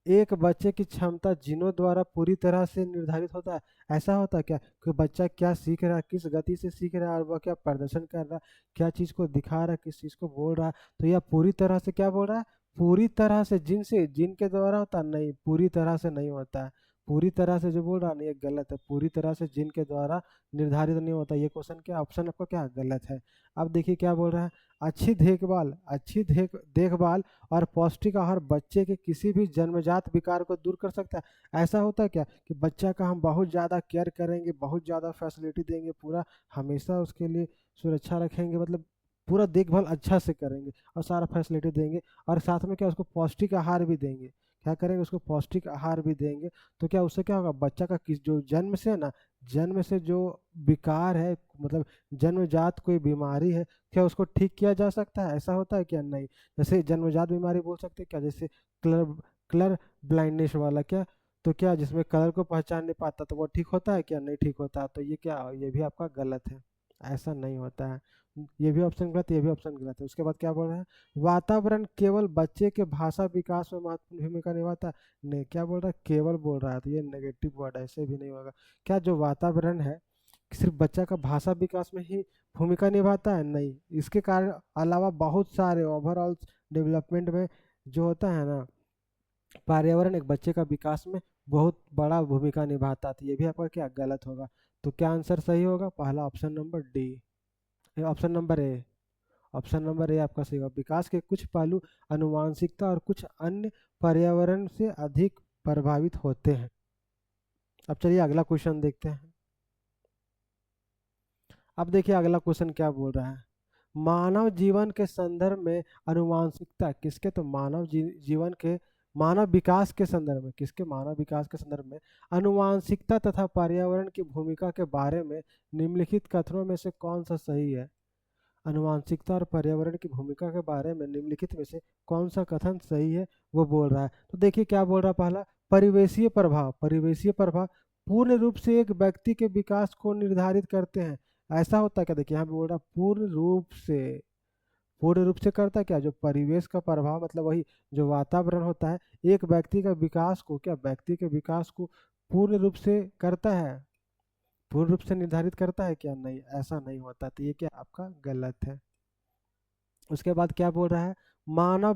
A: एक बच्चे की क्षमता जीनों द्वारा पूरी तरह से निर्धारित होता है। ऐसा होता है क्या कि बच्चा क्या सीख रहा है, किस गति से सीख रहा है और वह क्या प्रदर्शन कर रहा है, क्या चीज़ को दिखा रहा है, किस चीज़ को बोल रहा है? तो यह पूरी तरह से क्या बोल रहा है? पूरी तरह से जिन से, जिन के द्वारा होता है? नहीं, पूरी तरह से नहीं होता है। पूरी तरह से जो बोल रहा है ना ये गलत है। पूरी तरह से जिन के द्वारा निर्धारित नहीं होता। ये क्वेश्चन क्या ऑप्शन आपका क्या गलत है? अब देखिए क्या बोल रहा है, अच्छी देखभाल और पौष्टिक आहार बच्चे के किसी भी जन्मजात विकार को दूर कर सकता है। ऐसा होता है क्या कि बच्चा का हम बहुत ज़्यादा केयर करेंगे, बहुत ज़्यादा फैसिलिटी देंगे, पूरा हमेशा उसके लिए सुरक्षा रखेंगे, मतलब पूरा देखभाल अच्छा से करेंगे और सारा फैसिलिटी देंगे और साथ में क्या उसको पौष्टिक आहार भी देंगे। क्या करेंगे? उसको पौष्टिक आहार भी देंगे। तो क्या उससे क्या होगा? बच्चा का किस जो जन्म से है ना, जन्म से जो विकार है, मतलब जन्मजात कोई बीमारी है, क्या उसको ठीक किया जा सकता है? ऐसा होता है क्या? नहीं। जैसे जन्मजात बीमारी बोल सकते हैं क्या? जैसे कलर कलर ब्लाइंडनेस वाला क्या, तो क्या जिसमें कलर को पहचान नहीं पाता तो वो ठीक होता है क्या? नहीं ठीक होता। तो ये क्या, ये भी आपका गलत है। ऐसा नहीं होता है। ये भी ऑप्शन गलत, ये भी ऑप्शन गलत है। उसके बाद क्या बोल रहा है? वातावरण केवल बच्चे के भाषा विकास में महत्वपूर्ण भूमिका निभाता है। नहीं, क्या बोल रहा है? केवल बोल रहा है, तो ये नेगेटिव वर्ड है, ऐसे भी नहीं होगा। क्या जो वातावरण है सिर्फ बच्चा का भाषा विकास में ही भूमिका निभाता है? नहीं, इसके कारण अलावा बहुत सारे ओवरऑल डेवलपमेंट में जो होता है ना, पर्यावरण एक बच्चे का विकास में बहुत बड़ा भूमिका निभाता है। तो ये भी आपका क्या गलत होगा। तो क्या आंसर सही होगा? पहला option number D, option number A. Option number A आपका सही होगा। विकास के कुछ पहलू आनुवांशिकता और कुछ अन्य पर्यावरण से अधिक प्रभावित होते हैं। अब चलिए अगला क्वेश्चन देखते हैं। अब देखिए अगला क्वेश्चन क्या बोल रहा है। मानव जीवन के संदर्भ में आनुवांशिकता किसके, तो जीवन के मानव विकास के संदर्भ में, किसके? मानव विकास के संदर्भ में आनुवांशिकता तथा पर्यावरण की भूमिका के बारे में निम्नलिखित कथनों में से कौन सा सही है? आनुवांशिकता और पर्यावरण की भूमिका के बारे में निम्नलिखित में से कौन सा कथन सही है वो बोल रहा है। तो देखिए क्या बोल रहा है। पहला, परिवेशीय प्रभाव पूर्ण रूप से एक व्यक्ति के विकास को निर्धारित करते हैं। ऐसा होता है क्या? देखिए यहाँ पे बोल रहा है पूर्ण रूप से करता है क्या? जो परिवेश का प्रभाव, मतलब वही जो वातावरण होता है, एक व्यक्ति का विकास को, क्या व्यक्ति के विकास को पूर्ण रूप से करता है, पूर्ण रूप से निर्धारित करता है क्या? नहीं, ऐसा नहीं होता। तो ये क्या आपका गलत है। उसके बाद क्या बोल रहा है? मानव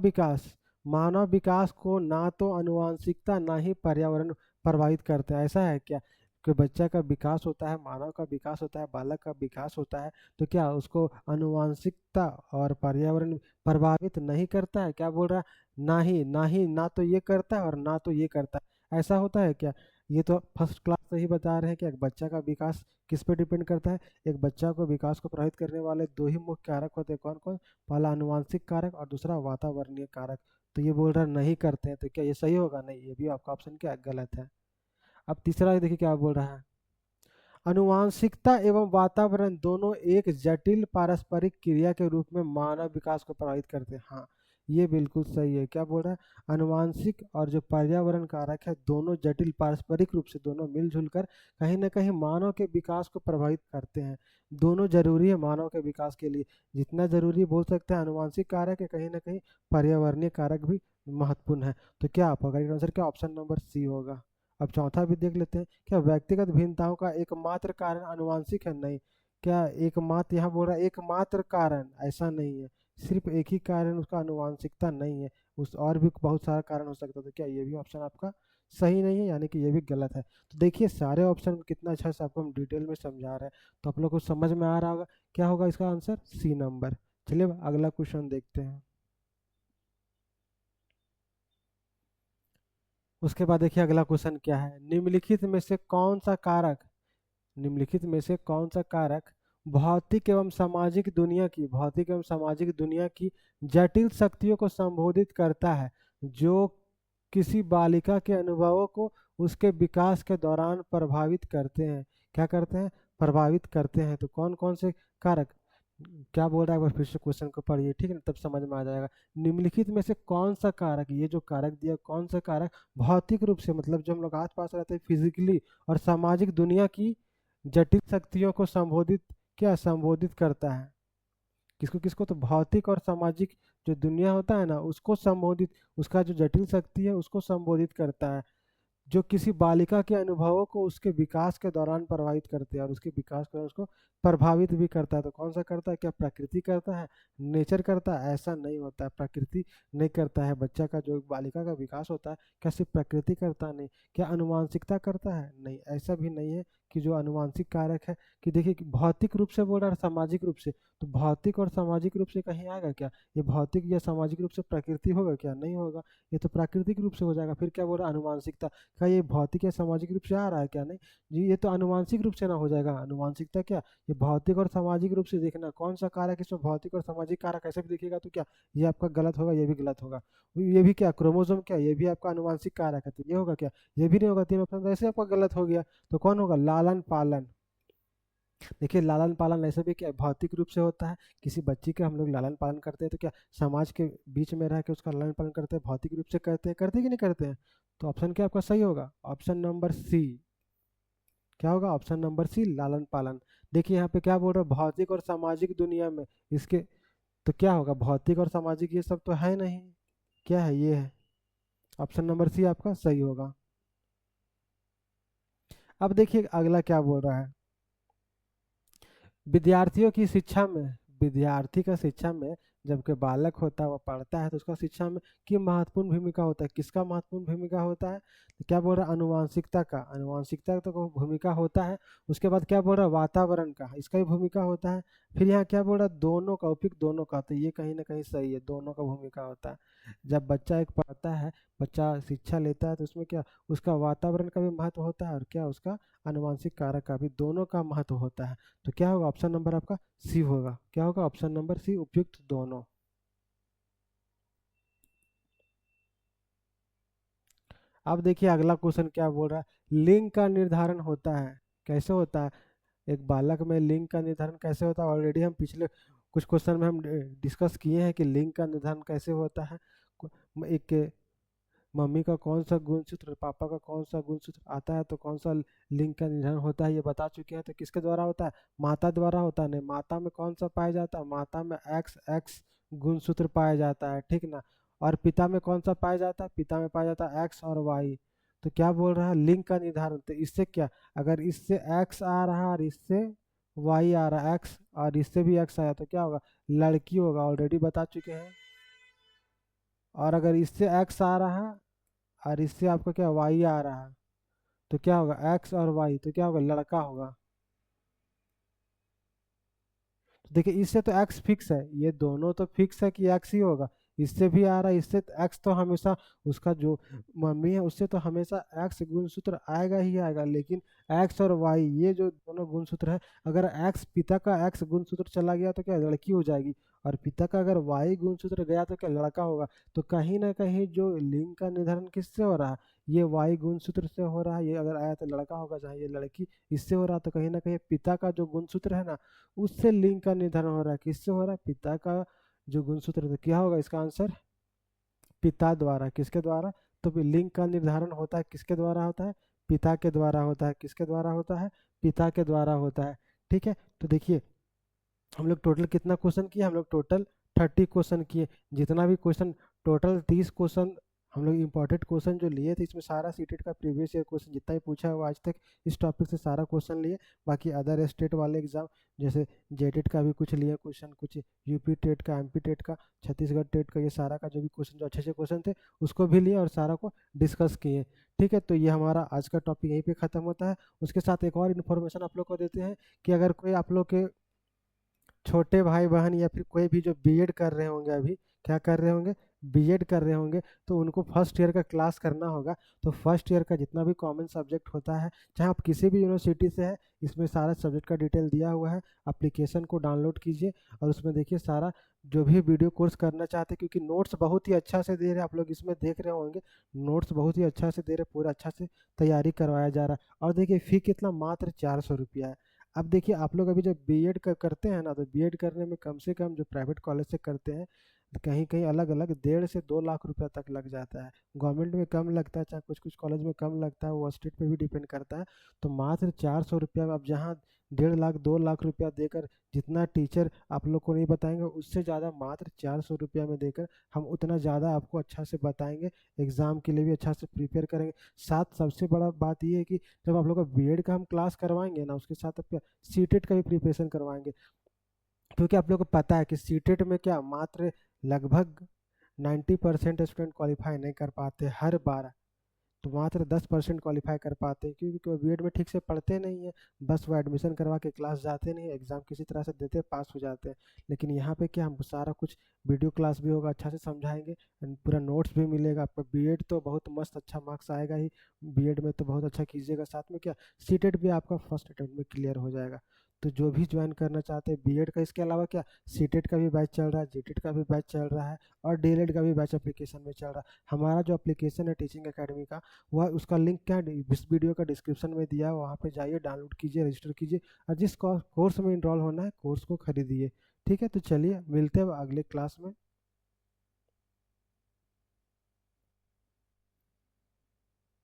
A: विकास को ना तो आनुवांशिकता ना ही पर्यावरण प्रभावित करता है। ऐसा है क्या? कोई बच्चा का विकास होता है, मानव का विकास होता है, बालक का विकास होता है, तो क्या उसको आनुवांशिकता और पर्यावरण प्रभावित नहीं करता है? क्या बोल रहा है, ना ही ना ही, ना तो ये करता है और ना तो ये करता है। ऐसा होता है क्या? ये तो फर्स्ट क्लास से ही बता रहे हैं कि एक बच्चा का विकास किस पे डिपेंड करता है। एक बच्चा को विकास को प्रभावित करने वाले दो ही मुख्य कारक होते हैं, कौन कौन? पहला आनुवांशिक कारक और दूसरा वातावरणीय कारक। तो ये बोल रहा है नहीं करते हैं, तो क्या ये सही होगा? नहीं, ये भी आपका ऑप्शन क्या है? गलत है। अब तीसरा देखिए क्या बोल रहा है, आनुवांशिकता एवं वातावरण दोनों एक जटिल पारस्परिक क्रिया के रूप में मानव विकास को प्रभावित करते हैं। हाँ, ये बिल्कुल सही है। क्या बोल रहा है, आनुवांशिक और जो पर्यावरण कारक है दोनों जटिल पारस्परिक रूप से दोनों मिलजुल कर कहीं ना कहीं मानव के विकास को प्रभावित करते हैं। दोनों जरूरी है मानव के विकास के लिए। जितना जरूरी बोल सकते हैं आनुवांशिक कारक है, कहीं ना कहीं पर्यावरणीय कारक भी महत्वपूर्ण है। तो क्या आपका करेक्ट आंसर क्या ऑप्शन नंबर सी होगा। अब चौथा भी देख लेते हैं, क्या व्यक्तिगत भिन्नताओं का एकमात्र कारण आनुवांशिक है? नहीं। क्या एकमात्र, यहाँ बोल रहा है एकमात्र कारण, ऐसा नहीं है। सिर्फ एक ही कारण उसका आनुवांशिकता नहीं है, उस और भी बहुत सारा कारण हो सकता है। तो क्या ये भी ऑप्शन आपका सही नहीं है, यानी कि ये भी गलत है। तो देखिए सारे ऑप्शन को कितना अच्छा से आपको हम डिटेल में समझा रहे हैं, तो आप लोग को समझ में आ रहा होगा क्या होगा इसका आंसर, सी नंबर। चलिए अब अगला क्वेश्चन देखते हैं। उसके बाद देखिए अगला क्वेश्चन क्या है, निम्नलिखित में से कौन सा कारक, निम्नलिखित में से कौन सा कारक भौतिक एवं सामाजिक दुनिया की जटिल शक्तियों को संबोधित करता है, जो किसी बालिका के अनुभवों को उसके विकास के दौरान प्रभावित करते हैं? क्या करते हैं? प्रभावित करते हैं। तो कौन कौन से कारक, क्या बोल रहा है, एक बार फिर से क्वेश्चन को पढ़िए, ठीक है ना, तब समझ में आ जाएगा। निम्नलिखित में से कौन सा कारक, ये जो कारक दिया कौन सा कारक भौतिक रूप से, मतलब जो हम लोग आस पास रहते हैं फिजिकली, और सामाजिक दुनिया की जटिल शक्तियों को संबोधित, क्या संबोधित करता है? किसको किसको? तो भौतिक और सामाजिक जो दुनिया होता है ना उसको संबोधित, उसका जो जटिल शक्ति है उसको संबोधित करता है, जो किसी बालिका के अनुभवों को उसके विकास के दौरान प्रभावित करते हैं और उसके विकास को उसको प्रभावित भी करता है। तो कौन सा करता है? क्या प्रकृति करता है, नेचर करता है? ऐसा नहीं होता है, प्रकृति नहीं करता है। बच्चा का जो बालिका का विकास होता है, क्या सिर्फ प्रकृति करता है? नहीं। क्या अनुवांशिकता करता है? नहीं, ऐसा भी नहीं है कि जो अनुवांशिक कारक है, कि देखिए कि भौतिक रूप से बोल रहा है सामाजिक रूप से, तो भौतिक और सामाजिक रूप से कहीं आएगा क्या? ये भौतिक या सामाजिक रूप से प्रकृति होगा क्या? नहीं होगा, ये तो प्राकृतिक रूप से हो जाएगा। फिर क्या बोल रहा है, अनुवांशिकता, क्या ये भौतिक या सामाजिक रूप से आ रहा है क्या? नहीं जी, ये तो आनुवांशिक रूप से ना हो जाएगा। अनुवांशिकता क्या, ये भौतिक और सामाजिक रूप से देखना कौन सा कारक इसमें भौतिक और सामाजिक कारक ऐसे भी देखिएगा, तो क्या ये आपका गलत होगा, ये भी गलत होगा। ये भी क्या क्रोमोसोम, क्या ये भी आपका आनुवांशिक कारक है, तो ये होगा क्या? ये भी नहीं होगा। तीन ऑप्शन तो ऐसे आपका गलत हो गया। तो कौन होगा? लालन पालन। देखिए लालन पालन ऐसे भी क्या भौतिक रूप से होता है, किसी बच्ची के हम लोग लालन पालन करते हैं, तो क्या समाज के बीच में रह के उसका लालन पालन करते हैं, भौतिक रूप से करते हैं कि नहीं करते हैं? तो ऑप्शन क्या आपका सही होगा? Option number C. क्या होगा? ऑप्शन नंबर सी, लालन पालन। देखिए यहाँ पे क्या बोल रहा है, भौतिक और सामाजिक दुनिया में इसके, तो क्या होगा? भौतिक और सामाजिक ये सब तो है नहीं, क्या है? ये है। ऑप्शन नंबर सी आपका सही होगा। अब देखिए अगला क्या बोल रहा है, विद्यार्थियों की शिक्षा में, विद्यार्थी का शिक्षा में, जबकि बालक होता है वो पढ़ता है, तो उसका शिक्षा में की महत्वपूर्ण भूमिका होता है। किसका महत्वपूर्ण भूमिका होता है? तो क्या बोल रहा है, अनुवांशिकता का, अनुवांशिकता तो को भूमिका होता है। उसके बाद क्या बोल रहा है, वातावरण का, इसका भी भूमिका होता है। फिर यहाँ क्या बोल रहा है, दोनों का, उपयुक्त दोनों का, तो ये कहीं ना कहीं सही है, दोनों का भूमिका होता है। जब बच्चा एक पढ़ता है, बच्चा शिक्षा लेता है, तो उसमें क्या उसका वातावरण का भी महत्व होता है, और क्या उसका अनुवांशिक कारक का भी, दोनों का महत्व होता है। तो क्या होगा? ऑप्शन नंबर आपका सी होगा। क्या होगा? ऑप्शन नंबर सी, उपयुक्त दोनों। अब देखिए अगला क्वेश्चन क्या बोल रहा है, लिंग का निर्धारण होता है, कैसे होता है? एक बालक में लिंग का निर्धारण कैसे होता है? ऑलरेडी हम पिछले कुछ क्वेश्चन में हम डिस्कस किए हैं कि लिंग का निर्धारण कैसे होता है। एक मम्मी का कौन सा गुणसूत्र, पापा का कौन सा गुणसूत्र आता है, तो कौन सा लिंग का निर्धारण होता है, ये बता चुके हैं। तो किसके द्वारा होता है? माता द्वारा होता है। नहीं, माता में कौन सा पाया जाता है? माता में एक्स एक्स गुणसूत्र पाया जाता है, ठीक ना। और पिता में कौन सा पाया जाता है? पिता में पाया जाता है एक्स और वाई। तो क्या बोल रहा है, लिंग का निर्धारण, तो इससे क्या, अगर इससे एक्स आ रहा है और इससे वाई आ रहा है, एक्स और इससे भी एक्स आया, तो क्या होगा? लड़की होगा, ऑलरेडी बता चुके हैं। और अगर इससे एक्स आ रहा है और इससे आपका क्या वाई आ रहा है, तो क्या होगा, एक्स और वाई, तो क्या होगा, लड़का होगा। तो देखिए इससे तो एक्स फिक्स है, ये दोनों तो फिक्स है कि एक्स ही होगा। इससे भी आ रहा है, इससे एक्स तो हमेशा, उसका जो मम्मी है उससे तो हमेशा एक्स गुणसूत्र आएगा ही आएगा। लेकिन एक्स और वाई ये जो दोनों गुणसूत्र है, अगर एक्स पिता का एक्स गुणसूत्र चला गया तो क्या लड़की हो जाएगी, और पिता का अगर वाई गुणसूत्र गया तो क्या लड़का होगा। तो कहीं ना कहीं जो लिंग का निर्धारण किससे हो रहा है, ये वाई गुणसूत्र से हो रहा है। ये अगर आया तो लड़का होगा, चाहे ये लड़की, इससे हो रहा है। तो कहीं ना कहीं पिता का जो गुणसूत्र है ना, उससे लिंग का निर्धारण हो रहा है। किससे हो रहा है, पिता का जो गुणसूत्र है। तो क्या होगा इसका आंसर, पिता द्वारा। किसके द्वारा, तो फिर लिंग का निर्धारण होता है किसके द्वारा होता है, पिता के द्वारा होता है। किसके द्वारा होता है, पिता के द्वारा होता है। ठीक है। तो देखिए हम लोग टोटल कितना क्वेश्चन किए, हम लोग टोटल 30 क्वेश्चन किए। जितना भी क्वेश्चन, टोटल 30 क्वेश्चन हम लोग इंपॉर्टेंट क्वेश्चन जो लिए थे, इसमें सारा सीटेट का प्रीवियस ईयर क्वेश्चन जितना भी पूछा हुआ आज तक इस टॉपिक से सारा क्वेश्चन लिए। बाकी अदर स्टेट वाले एग्जाम जैसे जेटेट का भी कुछ लिए क्वेश्चन, कुछ यूपी टेट का, एमपी टेट का, छत्तीसगढ़ टेट का, ये सारा का जो भी क्वेश्चन जो अच्छे अच्छे क्वेश्चन थे उसको भी लिए और सारा को डिस्कस किए। ठीक है। तो ये हमारा आज का टॉपिक यहीं पे ख़त्म होता है। उसके साथ एक और इन्फॉर्मेशन आप लोग को देते हैं कि अगर कोई आप लोग के छोटे भाई बहन या फिर कोई भी जो बीएड कर रहे होंगे, अभी क्या कर रहे होंगे, बीएड कर रहे होंगे, तो उनको फर्स्ट ईयर का क्लास करना होगा। तो फर्स्ट ईयर का जितना भी कॉमन सब्जेक्ट होता है, चाहे आप किसी भी यूनिवर्सिटी से है, इसमें सारा सब्जेक्ट का डिटेल दिया हुआ है। एप्लीकेशन को डाउनलोड कीजिए और उसमें देखिए सारा जो भी वीडियो कोर्स करना चाहते हैं, क्योंकि नोट्स बहुत ही अच्छा से दे रहे हैं, आप लोग इसमें देख रहे होंगे नोट्स बहुत ही अच्छा से दे रहे हैं, पूरा अच्छा से तैयारी करवाया जा रहा है। और देखिए फ़ी कितना, मात्र 400 रुपया है। अब देखिए आप लोग अभी जब बीएड करते हैं ना, तो बीएड करने में कम से कम जो प्राइवेट कॉलेज से करते हैं, कहीं कहीं अलग अलग 1.5 से 2 लाख रुपया तक लग जाता है। गवर्नमेंट में कम लगता है, चाहे कुछ कुछ कॉलेज में कम लगता है, वो स्टेट पे भी डिपेंड करता है। तो मात्र 400 रुपया में, अब जहाँ 1.5 2 लाख रुपया देकर जितना टीचर आप लोग को नहीं बताएंगे, उससे ज़्यादा मात्र 400 रुपया में देकर हम उतना ज़्यादा आपको अच्छा से बताएंगे, एग्ज़ाम के लिए भी अच्छा से प्रिपेयर करेंगे। साथ सबसे बड़ा बात ये है कि जब आप लोग का बीएड का हम क्लास करवाएंगे ना, उसके साथ आप सीटेट का भी प्रिपरेशन करवाएंगे। क्योंकि आप लोग को पता है कि सीटेट में क्या, मात्र लगभग 90% स्टूडेंट क्वालिफाई नहीं कर पाते हर बार। तो मात्र 10% क्वालिफाई कर पाते हैं, क्योंकि वो बीएड में ठीक से पढ़ते नहीं है, बस वो एडमिशन करवा के क्लास जाते नहीं, एग्ज़ाम किसी तरह से देते पास हो जाते हैं। लेकिन यहाँ पे क्या, हम सारा कुछ वीडियो क्लास भी होगा, अच्छा से समझाएंगे, पूरा नोट्स भी मिलेगा आपको। बीएड तो बहुत मस्त अच्छा मार्क्स आएगा ही, बीएड में तो बहुत अच्छा कीजिएगा। साथ में क्या, सीटेट भी आपका फर्स्ट अटेम्प्ट में क्लियर हो जाएगा। तो जो भी ज्वाइन करना चाहते हैं बीएड का, इसके अलावा क्या, सीटेट का भी बैच चल रहा है, जीटेट का भी बैच चल रहा है, और डीएलएड का भी बैच एप्लीकेशन में चल रहा है। हमारा जो एप्लीकेशन है टीचिंग एकेडमी का, वह उसका लिंक क्या इस वीडियो का डिस्क्रिप्शन में दिया है, वहाँ पे जाइए, डाउनलोड कीजिए, रजिस्टर कीजिए, और जिस कोर्स में इनरोल होना है कोर्स को खरीदिए। ठीक है। तो चलिए मिलते हैं अगले क्लास में।